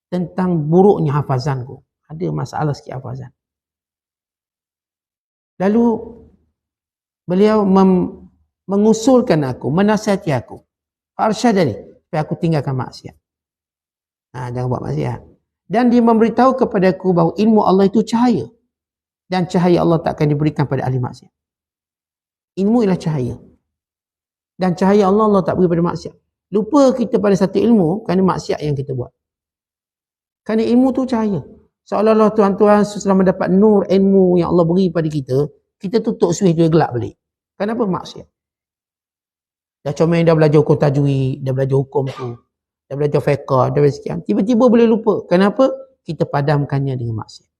Speaker 1: tentang buruknya hafazanku. Ada masalah sikit hafazan. Lalu beliau mengusulkan aku, menasihati aku. Arsyadani, supaya aku tinggalkan maksiat. Jangan buat maksiat. Dan dia memberitahu kepadaku bahawa ilmu Allah itu cahaya. Dan cahaya Allah tak akan diberikan pada ahli maksiat. Ilmu ialah cahaya. Dan cahaya Allah, Allah tak beri pada maksiat. Lupa kita pada satu ilmu kerana maksiat yang kita buat. Kerana ilmu tu cahaya. Seolah-olah tuan-tuan setelah mendapat nur ilmu yang Allah beri pada kita, kita tutup switch dia gelap balik. Kenapa? Maksiat. Dah comel, dah belajar hukum tajwid, dah belajar hukum tu, dah belajar fiqh, dah belajar sekian. Tiba-tiba boleh lupa. Kenapa? Kita padamkannya dengan maksiat.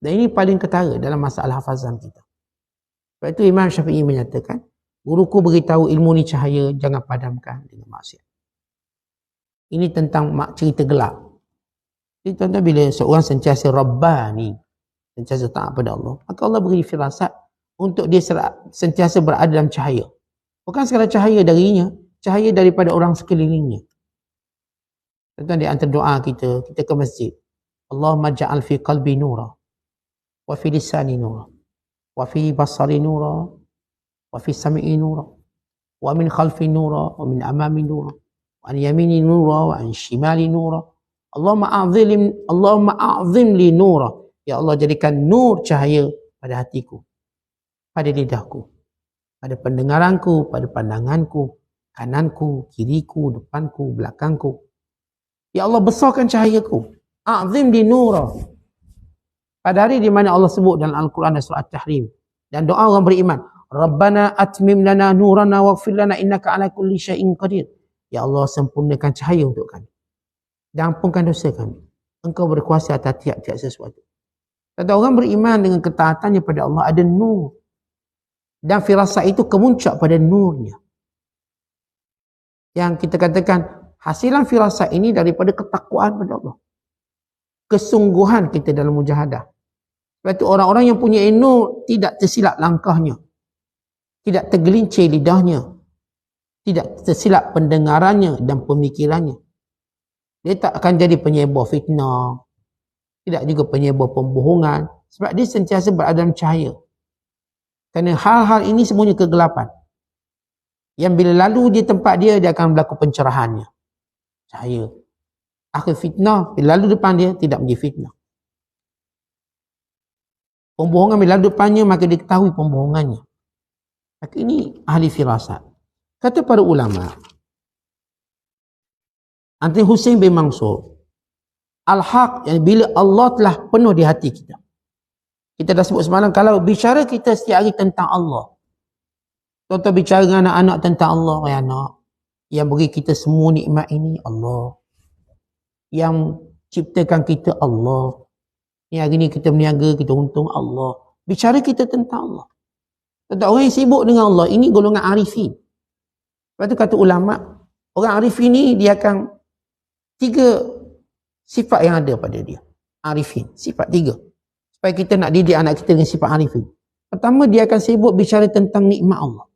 Speaker 1: Dan ini paling ketara dalam masalah hafazan kita. Sebab itu Imam Syafi'i menyatakan, guruku beritahu ilmu ni cahaya, jangan padamkan dengan maksiat. Ini tentang cerita gelap. Jadi tuan-tuan, bila seorang sentiasa Rabbani, sentiasa taat pada Allah, maka Allah beri firasat untuk dia sentiasa berada dalam cahaya. Bukan sekadar cahaya darinya, cahaya daripada orang sekelilingnya. Tuan-tuan, di antara doa kita ke masjid, Allahumma ja'al fi qalbi nura, wa fi lisani nura, wa fi basari nura, wa fi sam'i nura, wa min khalfi nura, wa min amami nura, wa an yamini nura, wa an shimali nura. Allahumma a'zim li nura. Ya Allah, jadikan nur cahaya pada hatiku, pada lidahku, pada pendengaranku, pada pandanganku, kananku, kiriku, depanku, belakangku. Ya Allah, besarkan cahayaku. A'zim li nura. Pada hari di mana Allah sebut dalam Al-Quran dan surah At-Tahrim, dan doa orang beriman, Rabbana atmim lana nurana waghfir lana innaka ala kulli syai'in qadir. Ya Allah, sempurnakan cahaya untuk kami dan ampunkan dosa kami. Engkau berkuasa atas tiap-tiap sesuatu. Kata orang beriman dengan ketaatannya pada Allah ada nur. Dan firasat itu kemuncak pada nurnya. Yang kita katakan hasilan firasat ini daripada ketakwaan pada Allah. Kesungguhan kita dalam mujahadah. Sebab itu orang-orang yang punya nur tidak tersilap langkahnya. Tidak tergelincir lidahnya. Tidak tersilap pendengarannya dan pemikirannya. Dia tak akan jadi penyebar fitnah. Tidak juga penyebar pembohongan. Sebab dia sentiasa berada dalam cahaya. Kerana hal-hal ini semuanya kegelapan. Yang bila lalu di tempat dia, dia akan berlaku pencerahannya. Cahaya. Akhir fitnah, bila lalu depan dia, tidak menjadi fitnah. Pembohongan bila lalu depannya, maka dia ketahui pembohongannya. Maka ini ahli firasat. Kata para ulama, Antara Husain bin Mansur, Al-Haq, yang bila Allah telah penuh di hati kita. Kita dah sebut semalam, kalau bicara kita setiap hari tentang Allah. Tuan-tuan bicara dengan anak-anak tentang Allah, ya anak, yang beri kita semua nikmat ini Allah. Yang ciptakan kita Allah. Yang hari ni kita berniaga, kita untung Allah. Bicara kita tentang Allah. Tuan-tuan, orang yang sibuk dengan Allah, ini golongan arifin. Lepas tu kata ulama, orang arifin ni dia akan 3 sifat yang ada pada dia. Arifin, sifat 3. Supaya kita nak didik anak kita dengan sifat arifin. Pertama, dia akan sibuk bicara tentang nikmat Allah.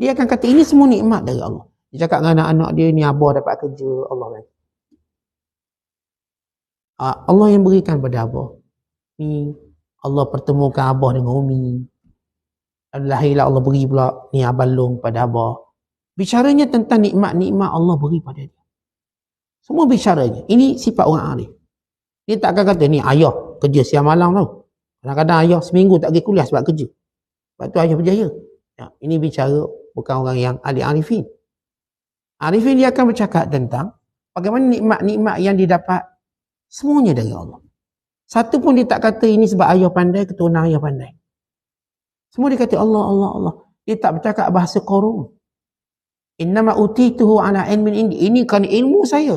Speaker 1: Dia akan kata ini semua nikmat dari Allah. Dia cakap dengan anak-anak dia, ni abah dapat kerja, Allah bagi. Allah yang berikan pada abah. Ni Allah pertemukan abah dengan Umi. Lahirlah Allah beri pula ni abang long pada abah. Bicaranya tentang nikmat-nikmat Allah beri pada dia. Semua bicaranya. Ini sifat orang arif. Dia tak akan kata ni ayah kerja siang malam tau. Kadang-kadang ayah seminggu tak pergi kuliah sebab kerja. Sebab tu ayah berjaya. Ya, ini bicara bukan orang yang ahli arifin. Arifin dia akan bercakap tentang bagaimana nikmat-nikmat yang didapat semuanya dari Allah. Satu pun dia tak kata ini sebab ayah pandai, keturunan ayah pandai. Semua dia kata Allah, Allah, Allah. Dia tak bercakap bahasa korun. Innama utituhu ala ilmin indi. Ini kan ilmu saya.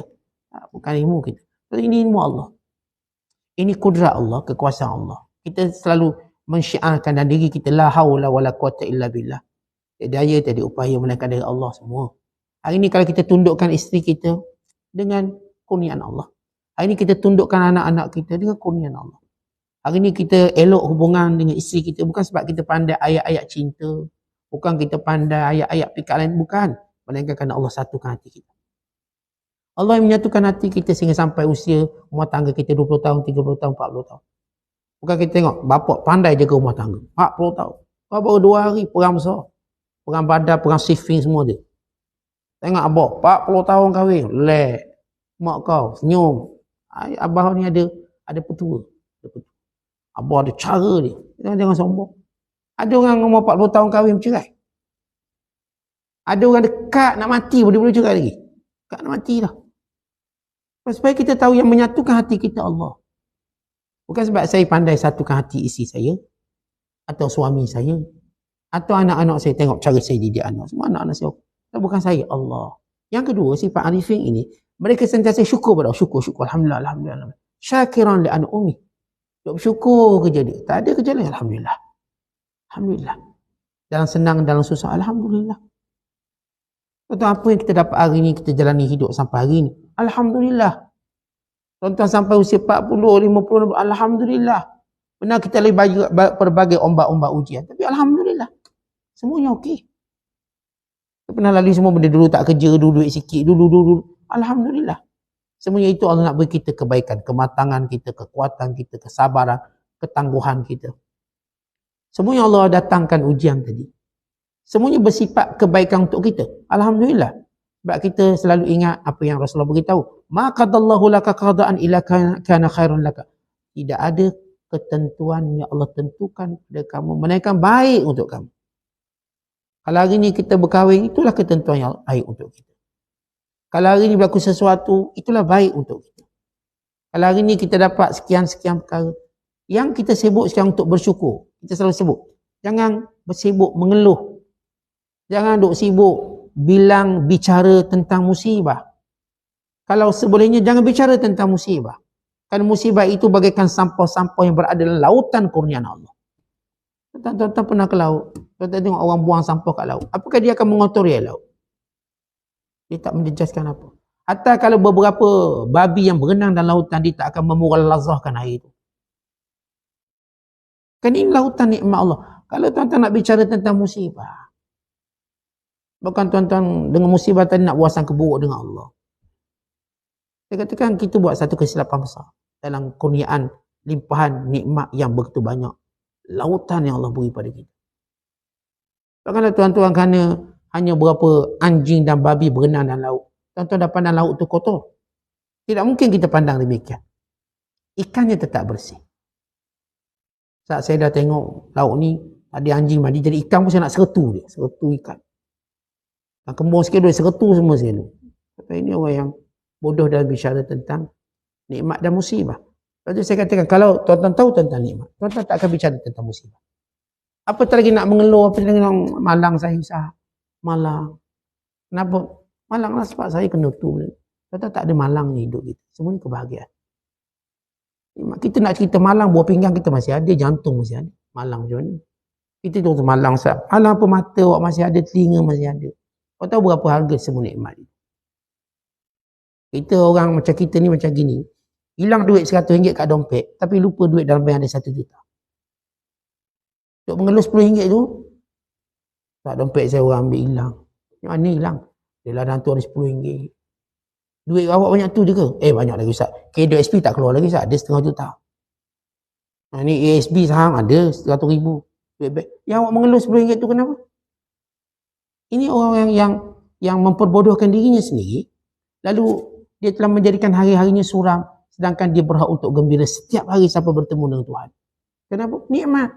Speaker 1: Bukan ilmu kita. Ini ilmu Allah. Ini kudrat Allah, kekuasaan Allah. Kita selalu mensyiarkan dalam diri kita, la haula wala quwata illa billah. Tiada daya, tiada upaya melainkan dari Allah semua. Hari ini kalau kita tundukkan isteri kita dengan kurniaan Allah. Hari ini kita tundukkan anak-anak kita dengan kurniaan Allah. Hari ini kita elok hubungan dengan isteri kita bukan sebab kita pandai ayat-ayat cinta, bukan kita pandai ayat-ayat pikat lain, bukan. Melainkan kerana Allah satukan hati kita. Allah yang menyatukan hati kita sehingga sampai usia rumah tangga kita 20 tahun, 30 tahun, 40 tahun. Bukan kita tengok, bapak pandai jaga rumah tangga. 40 tahun. Kau baru 2 hari, perang besar. Perang Badar, perang Siffin semua dia. Tengok abah, 40 tahun kahwin. Lek. Mak kau, senyum. Abah ni ada petua. Abah ada cara dia. Jangan sombong. Ada orang umur 40 tahun kahwin bercerai. Ada orang dekat nak mati pun dia boleh cerai lagi. Dekat nak mati dah. Supaya kita tahu yang menyatukan hati kita Allah. Bukan sebab saya pandai satukan hati isteri saya. Atau suami saya. Atau anak-anak saya, tengok cara saya didik anak. Semua anak-anak saya. Bukan saya, Allah. Yang kedua, sifat arifin ini, mereka sentiasa syukur pada Allah. Syukur. Alhamdulillah, alhamdulillah. Syakiran li an'umi. Duk bersyukur kerja dia. Tak ada kerja lain. Alhamdulillah. Alhamdulillah. Dalam senang, dalam susah. Alhamdulillah. Tuan-tuan, apa yang kita dapat hari ini, kita jalani hidup sampai hari ini. Alhamdulillah. Tuan-tuan sampai usia 40, 50, Alhamdulillah. Benar kita lagi berbagai ombak-ombak ujian. Tapi Alhamdulillah. Semuanya okey. Kita pernah lalui semua benda dulu tak kerja, dulu duit sikit, dulu. Alhamdulillah. Semuanya itu Allah nak beri kita kebaikan, kematangan kita, kekuatan kita, kesabaran, ketangguhan kita. Semuanya Allah datangkan ujian tadi. Semuanya bersifat kebaikan untuk kita. Alhamdulillah. Sebab kita selalu ingat apa yang Rasulullah beritahu. Ma qadallahu laka qada'an illa kana khairun laka. Tidak ada ketentuan yang Allah tentukan pada kamu, melainkan baik untuk kamu. Kalau hari ini kita berkahwin, itulah ketentuan yang baik untuk kita. Kalau hari ini berlaku sesuatu, itulah baik untuk kita. Kalau hari ini kita dapat sekian-sekian perkara, yang kita sibuk sekarang untuk bersyukur. Kita selalu sibuk. Jangan bersibuk mengeluh. Jangan duk sibuk bicara tentang musibah. Kalau sebolehnya jangan bicara tentang musibah. Kerana musibah itu bagaikan sampah-sampah yang berada dalam lautan kurniaan Allah. Tuan-tuan pernah ke laut? Tuan-tuan tengok orang buang sampah kat laut. Apakah dia akan mengotori laut? Dia tak menjejaskan apa. Hatta kalau beberapa babi yang berenang dalam lautan, dia tak akan memuralazahkan air itu. Kan ini lautan nikmat Allah. Kalau tuan-tuan nak bicara tentang musibah, bukan tuan-tuan dengan musibah tadi nak buat sangka buruk dengan Allah. Saya katakan kita buat satu kesilapan besar dalam kurniaan limpahan nikmat yang begitu banyak. Lautan yang Allah beri pada kita. Kalau tuan-tuan kerana hanya berapa anjing dan babi berenang dalam laut, tuan-tuan dah pandang laut tu kotor. Tidak mungkin kita pandang demikian. Ikannya tetap bersih. Saat saya dah tengok laut ni, ada anjing mandi, jadi ikan pun saya nak sertu dia. Sertu ikan. Dan kembung sikit dia sertu semua sekali. Tapi ini orang yang bodoh dalam bicara tentang nikmat dan musibah. Lepas tu saya katakan, kalau tuan-tuan tahu tentang nikmat, tuan-tuan tak akan bicara tentang musibah. Apa lagi nak mengeluh, apa lagi nak malang saya usah. Malang. Kenapa? Malang lah sebab saya kena tu. Tuan-tuan tak ada malang ni hidup kita. Semuanya kebahagiaan. Kita nak cerita malang, buah pinggang kita masih ada, jantung masih ada. Malang macam mana? Kita tu malang sah. Malang apa mata awak masih ada, telinga masih ada. Kau tahu berapa harga semua nikmat ni? Kita orang macam kita ni macam gini. Hilang duit RM100 kat dompet, tapi lupa duit dalam bank ada RM1 juta. Duk mengeluh RM10 tu, tak dompet saya orang ambil hilang. Yang mana hilang? Dia dalam tu ada RM10. Duit awak banyak tu je ke? Banyak lagi Ustaz. KDSP tak keluar lagi Ustaz, ada RM1.5 juta. Ni ASB saham ada RM100,000. Duit bank. Yang awak mengeluh RM10 tu kenapa? Ini orang yang memperbodohkan dirinya sendiri. Lalu dia telah menjadikan hari-harinya suram, sedangkan dia berhak untuk gembira setiap hari sampai bertemu dengan Tuhan. Kenapa? Nikmat.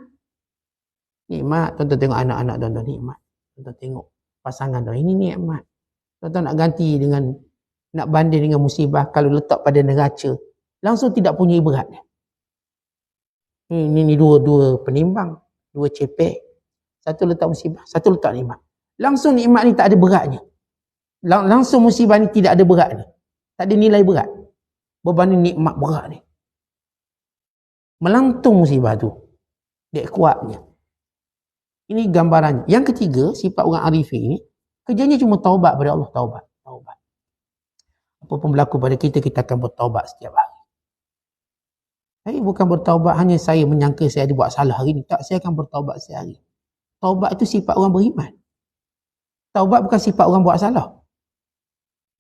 Speaker 1: Nikmat. Tuan-tuan tengok anak-anak tuan-tuan, nikmat. Tuan-tuan tengok pasangan tuan, ini nikmat. Tuan-tuan nak ganti dengan, nak banding dengan musibah, kalau letak pada neraca, langsung tidak punya berat. Ini dua penimbang, dua cepek. Satu letak musibah, satu letak nikmat. Langsung nikmat ni tak ada beratnya. Langsung musibah ni tidak ada beratnya. Tak ada nilai berat. Berbanding nikmat berat ni. Melantung musibah tu. Dia kuatnya. Ini gambarannya. Yang ketiga, sifat orang arifin ini, kerjanya cuma taubat pada Allah. Taubat. Apa pun berlaku pada kita, kita akan bertaubat setiap hari. Saya bukan bertaubat hanya saya menyangka saya ada buat salah hari ini. Tak, saya akan bertaubat setiap hari. Taubat itu sifat orang beriman. Taubat bukan sifat orang buat salah.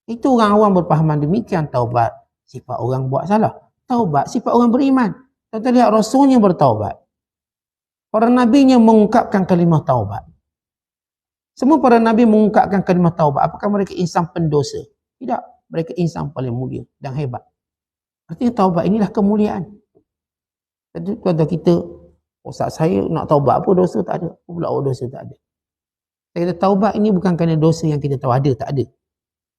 Speaker 1: Itu orang awam berpahaman demikian. Taubat sifat orang buat salah. Taubat sifat orang beriman. Kita lihat Rasulnya bertaubat. Para nabinya mengungkapkan kalimah taubat. Semua para nabi mengungkapkan kalimah taubat. Apakah mereka insan pendosa? Tidak. Mereka insan paling mulia dan hebat. Artinya taubat inilah kemuliaan. Jadi kata kita, Ustaz saya nak taubat apa dosa tak ada. Apa pula dosa tak ada. Saya kata taubat ini bukan kerana dosa yang kita tahu ada, tak ada.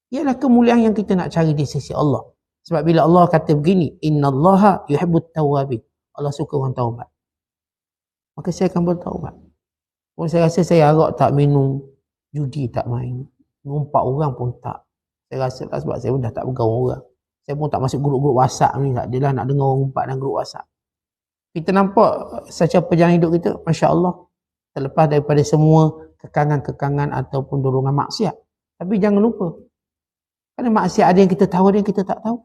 Speaker 1: Ialah kemuliaan yang kita nak cari di sisi Allah. Sebab bila Allah kata begini, innallaha yuhibbut tawwabin. Allah suka orang taubat. Maka saya akan bertaubat. Pun saya rasa saya arak tak minum, judi tak main, ngumpat orang pun tak. Saya rasa lah sebab saya pun dah tak bergaul orang. Saya pun tak masuk grup-grup WhatsApp ni. Tak adalah nak dengar orang ngumpat dalam grup WhatsApp. Kita nampak secara perjalanan hidup kita, Masya Allah, terlepas daripada semua kekangan-kekangan ataupun dorongan maksiat. Tapi jangan lupa, kerana maksiat ada yang kita tahu, ada yang kita tak tahu.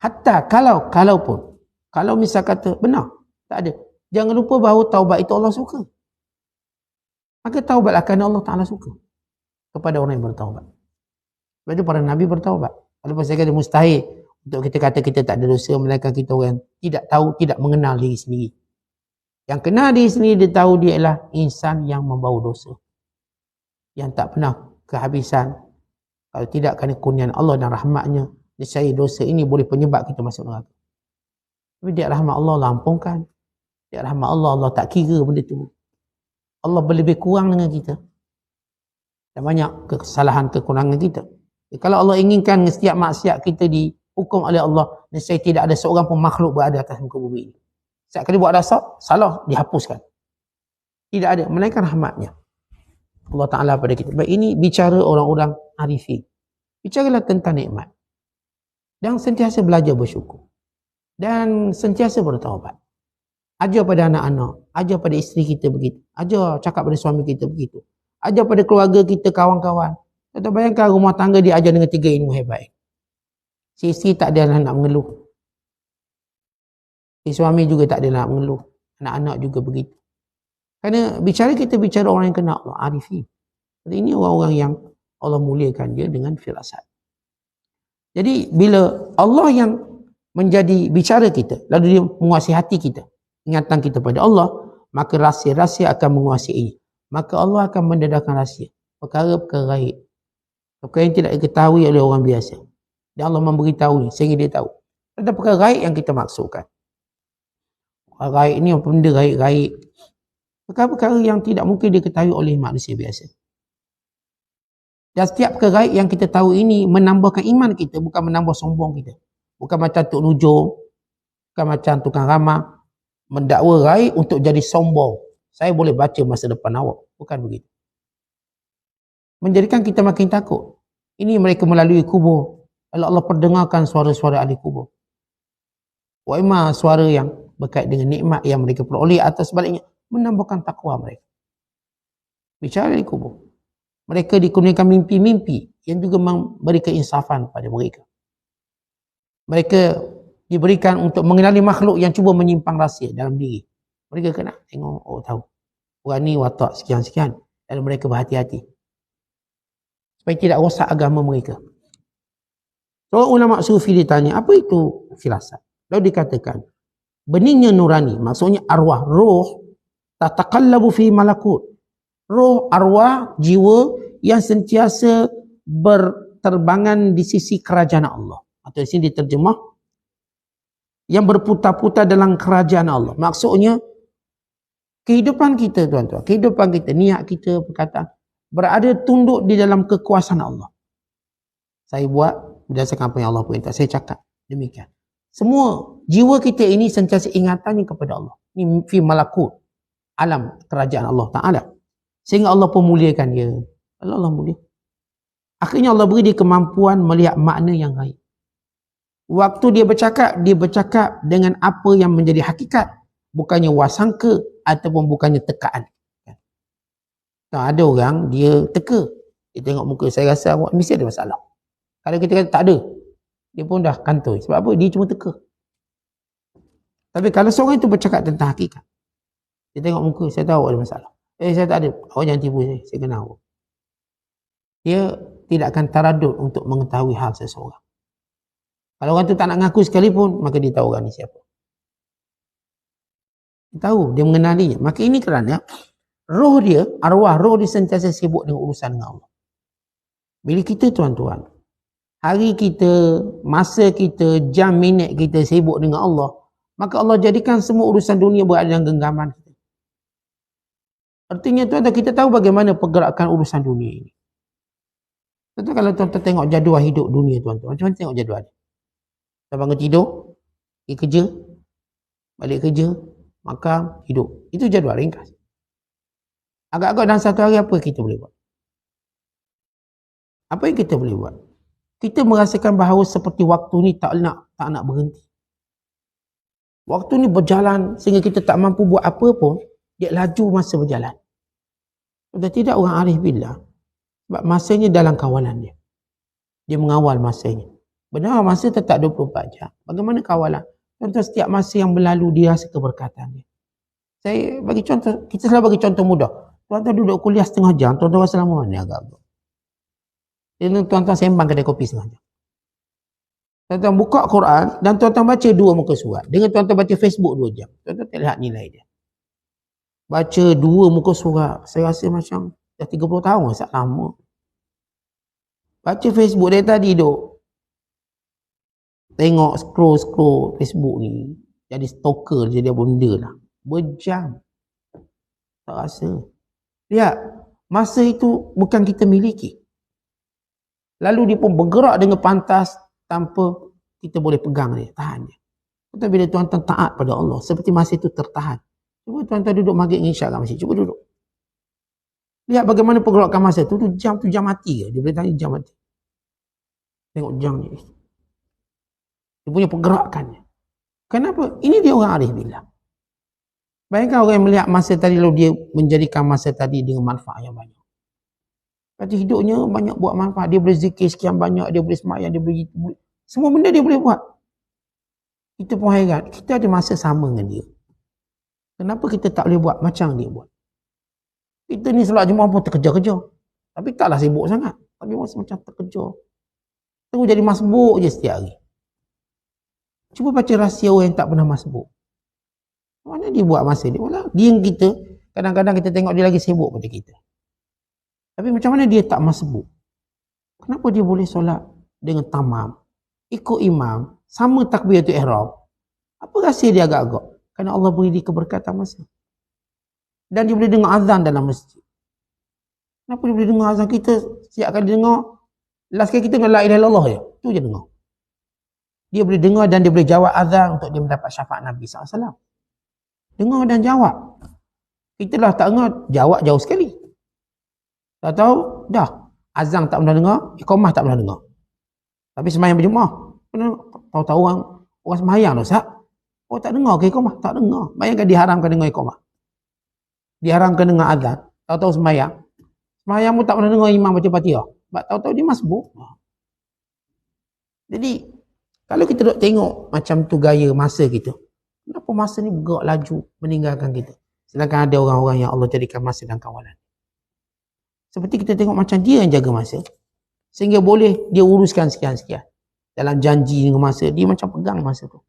Speaker 1: Hatta kalau misal kata benar, tak ada. Jangan lupa bahawa taubat itu Allah suka. Maka taubatlah kerana Allah Ta'ala suka kepada orang yang bertaubat. Sebab itu para Nabi bertaubat. Walaupun saya kata mustahil untuk kita kata kita tak ada dosa, melainkan kita orang tidak tahu, tidak mengenal diri sendiri. Yang kenal diri sendiri, dia tahu dia adalah insan yang membawa dosa. Yang tak pernah kehabisan. Kalau tidak kerana kurniaan Allah dan rahmatnya, nescaya dosa ini boleh penyebab kita masuk neraka. Tapi dia rahmat Allah lampungkan. Dia rahmat Allah, Allah tak kira benda tu. Allah lebih kurang dengan kita. Dan banyak kesalahan, kekurangan kita. Kalau Allah inginkan setiap maksiat kita dihukum oleh Allah, nescaya tidak ada seorang pun makhluk berada atas muka bumi ini. Setiap kali buat dosa, salah dihapuskan. Tidak ada, melainkan rahmatnya Allah Ta'ala pada kita. Baik, ini bicara orang-orang arifin. Bicaralah tentang nikmat. Dan sentiasa belajar bersyukur. Dan sentiasa bertaubat. Ajar pada anak-anak, ajar pada isteri kita begitu. Ajar cakap pada suami kita begitu. Ajar pada keluarga kita, kawan-kawan. Kita bayangkan rumah tangga dia ajar dengan 3 ilmu hebat. Si isteri tak ada nak mengeluh. Si suami juga tak ada nak mengeluh. Anak-anak juga begitu. Kerana kita bicara orang yang kenal Allah, arifin. Jadi ini orang-orang yang Allah muliakan dia dengan firasat. Jadi bila Allah yang menjadi bicara kita, lalu dia menguasai hati kita, ingatan kita pada Allah, maka rahsia-rahsia akan menguasai. Maka Allah akan mendedahkan rahsia. Perkara-perkara gaib. Perkara yang tidak diketahui oleh orang biasa. Dan Allah memberitahu sehingga dia tahu. Ada perkara gaib yang kita maksudkan. Gaib ini apa benda gaib-gaib. Perkara-perkara yang tidak mungkin diketahui oleh manusia biasa. Dan setiap perkara gaib yang kita tahu ini menambahkan iman kita, bukan menambah sombong kita. Bukan macam Tok Nujum, bukan macam tukang ramah, mendakwa gaib untuk jadi sombong. Saya boleh baca masa depan awak. Bukan begitu. Menjadikan kita makin takut. Ini mereka melalui kubur. Lalu Allah perdengarkan suara-suara ahli kubur. Wa'imah suara yang berkait dengan nikmat yang mereka peroleh atau sebaliknya menambahkan takwa mereka. Bicara di kubur. Mereka dikurniakan mimpi-mimpi yang juga memberi keinsafan pada mereka. Mereka diberikan untuk mengenali makhluk yang cuba menyimpang rahsia dalam diri. Mereka kena tengok, oh tahu. Orang ni watak sekian-sekian. Dan mereka berhati-hati. Supaya tidak rosak agama mereka. Seorang ulama sufi ditanya, apa itu firasat? Lalu dikatakan, beningnya nurani, maksudnya arwah, roh, tataqallabu fi malakut. Roh, arwah, jiwa yang sentiasa berterbangan di sisi kerajaan Allah. Atau di sini diterjemah, yang berputar-putar dalam kerajaan Allah. Maksudnya, kehidupan kita, tuan-tuan, kehidupan kita, niat kita, perkataan, berada tunduk di dalam kekuasaan Allah. Saya buat berdasarkan apa yang Allah perintah. Saya cakap demikian. Semua jiwa kita ini sentiasa ingatannya kepada Allah. Ini fi malakut, alam kerajaan Allah Ta'ala. Sehingga Allah pun muliakan dia. Allah mulia. Akhirnya Allah beri dia kemampuan melihat makna yang gaib. Waktu dia bercakap dengan apa yang menjadi hakikat. Bukannya wasangka ataupun bukannya tekaan. Tak ada orang dia teka. Dia tengok muka, saya rasa awak mesti ada masalah. Kalau kita kata tak ada, dia pun dah kantoi. Sebab apa? Dia cuma teka. Tapi kalau seorang itu bercakap tentang hakikat, dia tengok muka, saya tahu awak ada masalah. Saya tak ada. Awak jangan tipu saya kenal awak. Dia tidak akan taradud untuk mengetahui hal seseorang. Kalau orang tu tak nak ngaku sekalipun, maka dia tahu orang ni siapa. Dia tahu, dia mengenalinya. Maka ini kerana roh dia, arwah roh dia sentiasa sibuk dengan urusan dengan Allah. Bila kita tuan-tuan, hari kita, masa kita, jam, minit kita sibuk dengan Allah, maka Allah jadikan semua urusan dunia berada dalam genggaman kita. Artinya tuan-tuan, kita tahu bagaimana pergerakan urusan dunia ini. Tuan-tuan, kalau tuan-tuan tengok jadual hidup dunia tuan-tuan, macam mana tengok jadual dia? Kita bangun tidur, pergi kerja, balik kerja, makan, hidup. Itu jadual ringkas. Agak-agak dalam satu hari apa kita boleh buat? Apa yang kita boleh buat? Kita merasakan bahawa seperti waktu ni tak nak berhenti. Waktu ni berjalan sehingga kita tak mampu buat apa pun, dia laju masa berjalan. Sudah tidak orang arif billah, sebab masanya dalam kawalan dia. Dia mengawal masanya. Benar masa tetap 24 jam. Bagaimana kawalan? Contoh setiap masa yang berlalu dia rasa keberkatan dia. Saya bagi contoh, kita selalu bagi contoh mudah. Tuan-tuan duduk kuliah setengah jam, tuan-tuan rasa lama mana agak-agak. Tuan-tuan sembang kedai kopi setengah jam. Tuan-tuan buka Quran dan tuan-tuan baca 2 muka surat. Dengan tuan-tuan baca Facebook 2 jam. Tuan-tuan tak lihat nilai dia. Baca 2 muka surat, saya rasa macam dah 30 tahun rasa lama. Baca Facebook dari tadi duk tengok scroll Facebook ni, jadi stalker, jadi benda lah. Berjam. Tak rasa. Lihat, masa itu bukan kita miliki. Lalu dia pun bergerak dengan pantas tanpa kita boleh pegang dia, tahan dia. Tetapi bila tuan-tuan taat pada Allah, seperti masa itu tertahan. Cuba tuan-tuan duduk maghrib dengan isyak kat masjid. Cuba duduk. Lihat bagaimana pergerakan masa itu. Jam mati ke? Dia boleh tanya jam mati. Tengok jam ni. Dia punya pergerakannya. Kenapa? Ini dia orang arif billah. Bayangkan orang yang melihat masa tadi lalu dia menjadikan masa tadi dengan manfaat yang banyak. Berarti hidupnya banyak buat manfaat. Dia boleh zikir sekian banyak, dia boleh semayang, dia boleh semua benda dia boleh buat. Kita pun hairan, kita ada masa sama dengan dia. Kenapa kita tak boleh buat macam dia buat? Kita ni solat Jumaat pun terkejar-kejar. Tapi taklah sibuk sangat. Tapi masa macam terkejar. Terus jadi masbuk je setiap hari. Cuba baca rahsia orang yang tak pernah masbuk. Mana dia buat masa dia? Walau dia yang kita, kadang-kadang kita tengok dia lagi sibuk pada kita. Tapi macam mana dia tak masbuk? Kenapa dia boleh solat dengan tamam, ikut imam, sama takbiratul ihram? Apa rahsia dia agak-agak? Kerana Allah beri dia keberkatan masa. Dan dia boleh dengar azan dalam masjid. Kenapa dia boleh dengar azan? Kita setiap kali dengar, last kali kita dengar la ilaha illallah je. Tu je dengar. Dia boleh dengar dan dia boleh jawab azan untuk dia mendapat syafaat Nabi SAW. Dengar dan jawab. Kita lah tak dengar, jawab jauh sekali. Tak tahu, dah. Azan tak pernah dengar, iqamah tak pernah dengar. Tapi sembahyang berjemaah. Tahu-tahu orang sembahyang dah, Ustaz. Oh tak dengar ke iqamah? Tak dengar. Bayangkan diharamkan dengar iqamah. Diharamkan dengar azan. Tahu-tahu sembahyang. Sembahyang pun tak pernah dengar imam baca Fatihah. Sebab tahu-tahu dia masbuk. Jadi, kalau kita duk tengok macam tu gaya masa kita, kenapa masa ni bergerak laju meninggalkan kita? Sedangkan ada orang-orang yang Allah jadikan masa dan kawalan. Seperti kita tengok macam dia yang jaga masa. Sehingga boleh dia uruskan sekian-sekian. Dalam janji dengan masa, dia macam pegang masa tu.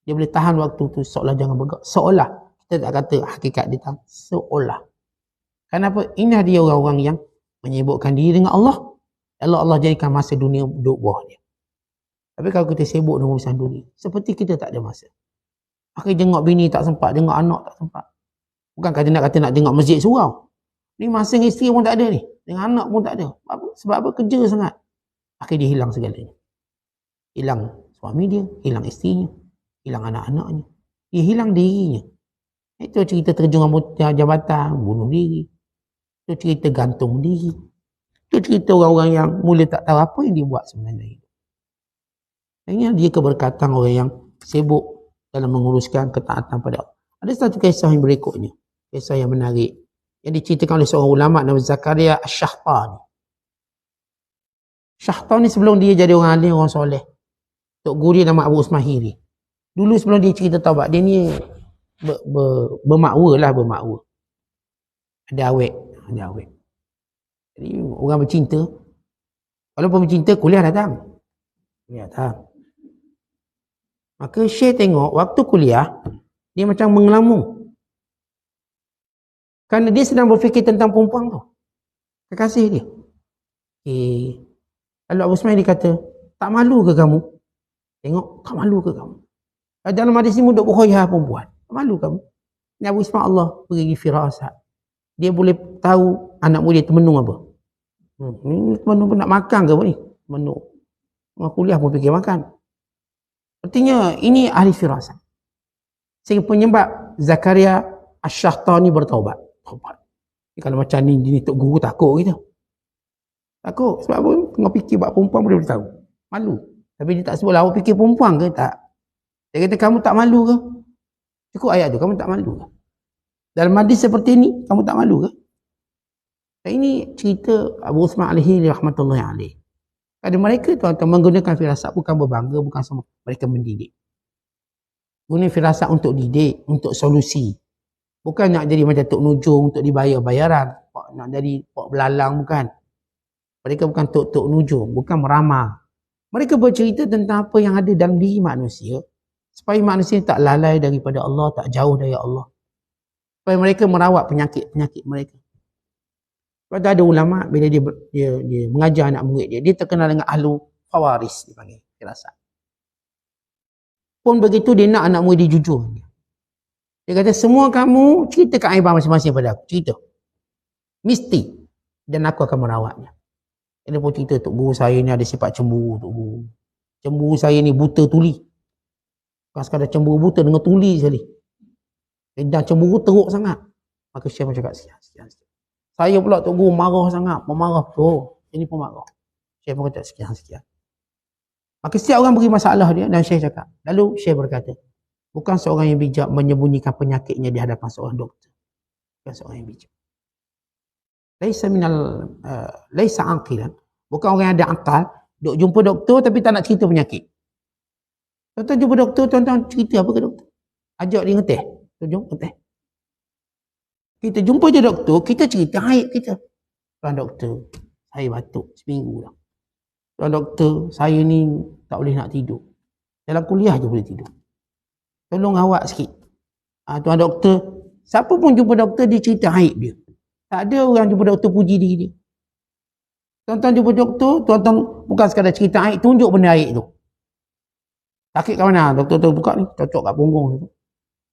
Speaker 1: Dia boleh tahan waktu tu seolah jangan bergerak. Seolah. Kita tak kata hakikat dia tahan. Seolah. Kenapa? Ini dia orang-orang yang menyibukkan diri dengan Allah. Lalu Allah jadikan masa dunia duduk bawah dia. Tapi kalau kita sibuk dengan urusan dunia, seperti kita tak ada masa. Akhirnya tengok bini tak sempat, tengok anak tak sempat. Bukan kata nak tengok masjid surau. Ni masa dengan isteri pun tak ada ni. Dengan anak pun tak ada. Sebab apa? Kerja sangat. Akhirnya dia hilang segalanya. Hilang suami dia, hilang isterinya, hilang anak-anaknya. Dia hilang dirinya. Itu cerita terjun jabatan, bunuh diri. Itu cerita gantung diri. Itu cerita orang-orang yang mula tak tahu apa yang dia buat sebenarnya. Ini dia keberkatan orang yang sibuk dalam menguruskan ketaatan pada Allah. Ada satu kisah yang berikutnya. Kisah yang menarik. Yang diceritakan oleh seorang ulama nama Zakaria Asy-Syahtani. Syahtani sebelum dia jadi orang alim, orang soleh. Tok guru dia nama Abu Usmahiri. Dulu sebelum dia cerita taubat, dia ni bermakwa lah, bermakwa. Ada awet. Jadi orang bercinta. Walaupun bercinta, kuliah datang. Maka Syekh tengok, waktu kuliah, dia macam mengelamu. Kerana dia sedang berfikir tentang perempuan tu. Kekasih dia. Lalu Abu Usmahiri kata, tak malu ke kamu? Tengok, tak malu ke kamu? Dalam hadis ni duk berkhoyah perempuan. Tak malu kamu? Ni Abu Ismail Allah beri firasat. Dia boleh tahu anak muda termenung apa. Ni termenung pun nak makan ke apa ni? Termenung. Orang kuliah pun fikir makan. Artinya ini ahli firasat. Sehingga penyebab Zakaria Asy-Syahtani bertaubat. Kalau macam ni tok guru takut kita. Takut. Sebab apa? Tengah fikir buat perempuan boleh tahu. Malu. Tapi dia tak sebut lah, awak fikir perempuan ke? Tak. Dia kata, kamu tak malu ke? Cukup ayat tu, kamu tak malu ke? Dalam hadis seperti ini, kamu tak malu ke? Dan ini cerita Abu Uthman alaihi rahmatullahi alaih. Ada mereka tuan-tuan menggunakan firasat bukan berbangga, bukan semua. Mereka mendidik. Guna firasat untuk didik, untuk solusi. Bukan nak jadi macam Tok Nujung, untuk dibayar bayaran. Nak jadi Pok Belalang, bukan. Mereka bukan Tok Nujung, bukan meramah. Mereka bercerita tentang apa yang ada dalam diri manusia. Supaya manusia tak lalai daripada Allah, tak jauh dari Allah. Supaya mereka merawat penyakit-penyakit mereka. Sebab ada ulama, bila dia mengajar anak murid dia terkenal dengan ahlu khawaris, dipanggil firasat. Pun begitu dia nak anak murid dia jujur. Dia kata, semua kamu ceritakan aibah masing-masing pada aku. Cerita. Mesti. Dan aku akan merawatnya. Dia pun cerita, tok guru saya ni ada sifat cemburu, tok guru. Cemburu saya ni buta tuli. Bukan sekadar cemburu buta dengan tuli sekali. Dan cemburu teruk sangat. Maka Syekh pun cakap sekian. Saya pula tok guru marah sangat. Pemarah tu. Ini pemarah. Syekh pun kata sekian. Maka setiap orang beri masalah dia dan Syekh cakap. Lalu Syekh berkata, bukan seorang yang bijak menyembunyikan penyakitnya di hadapan seorang doktor. Bukan seorang yang bijak. Laisa aqilan. Bukan orang yang ada akal, duk jumpa doktor tapi tak nak cerita penyakit. Tuan-tuan jumpa doktor, tuan-tuan cerita apa ke doktor? Ajak dia ngeteh. Jom ngeteh. Kita jumpa je doktor, kita cerita aib kita. Tuan doktor, saya batuk seminggu dah. Tuan doktor, saya ni tak boleh nak tidur. Dalam kuliah je boleh tidur. Tolong awak sikit. Tuan doktor, siapa pun jumpa doktor, dia cerita aib dia. Tak ada orang jumpa doktor puji diri dia. Tuan-tuan jumpa doktor, tuan-tuan bukan sekadar cerita aib, tunjuk benda aib tu. Sakit kat mana? Doktor tu buka ni, cocok kat punggung tu.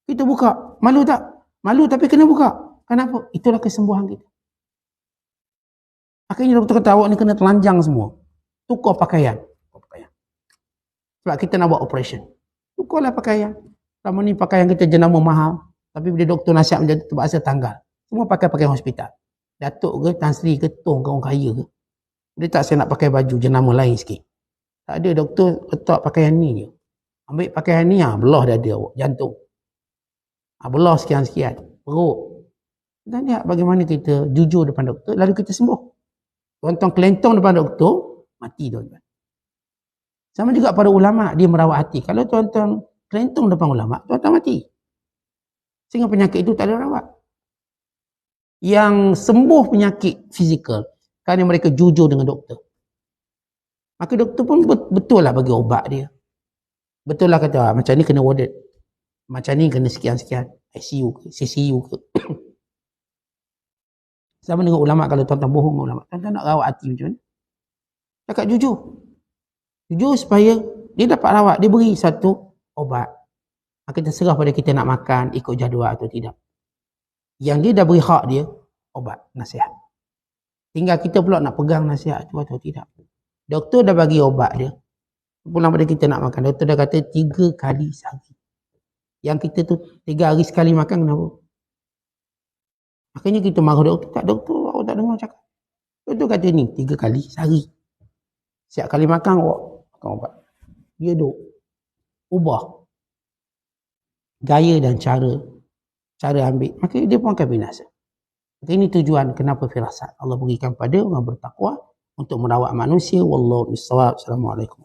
Speaker 1: Kita buka. Malu tak? Malu tapi kena buka. Kenapa? Itulah kesembuhan kita. Akhirnya doktor kata, awak ni kena telanjang semua. Tukar pakaian. Sebab kita nak buat operation. Tukarlah pakaian. Selama ni pakaian kita jenama mahal. Tapi bila doktor nasihat macam tu, terpaksa tanggal. Semua pakai pakaian hospital. Datuk ke, Tan Sri ke, Tong ke, orang kaya ke. Dia tak, saya nak pakai baju jenama lain sikit. Tak ada, doktor letak pakaian ni je. Ambil pakaian ni, belah dada awak, jantung. Belah sekian-sekian, perut. Dan lihat bagaimana kita jujur depan doktor, lalu kita sembuh. Tuan-tuan kelentong depan doktor, mati tuan-tuan. Sama juga pada ulama, dia merawat hati. Kalau tuan-tuan kelentong depan ulama, tuan-tuan mati. Sehingga penyakit itu tak ada rawat. Yang sembuh penyakit fizikal, kerana mereka jujur dengan doktor. Maka doktor pun betul lah bagi obat dia. Betul lah kata, macam ni kena warded. Macam ni kena sekian-sekian. ICU ke, CCU ke. Sama dengan ulama, kalau tuan-tuan bohong dengan ulama. Tuan-tuan nak rawat hati macam mana? Cakap jujur. Jujur supaya dia dapat rawat. Dia beri satu obat. Maka terserah pada kita nak makan, ikut jadual atau tidak. Yang dia dah beri hak dia, obat, nasihat. Tinggal kita pula nak pegang nasihat tu atau tidak. Doktor dah bagi obat dia. Pulang pada kita nak makan. Doktor dah kata 3 kali sehari. Yang kita tu 3 hari sekali makan, kenapa? Makanya kita marah doktor. Tak, doktor, awak tak dengar cakap. Itu kata ni 3 kali sehari. Setiap kali makan makan ubat. Dia duk ubah gaya dan cara ambil, maka dia pun akan binasa. Maka ini tujuan kenapa firasat Allah berikan pada orang bertakwa untuk merawat manusia. Wallahu a'lam. Assalamualaikum.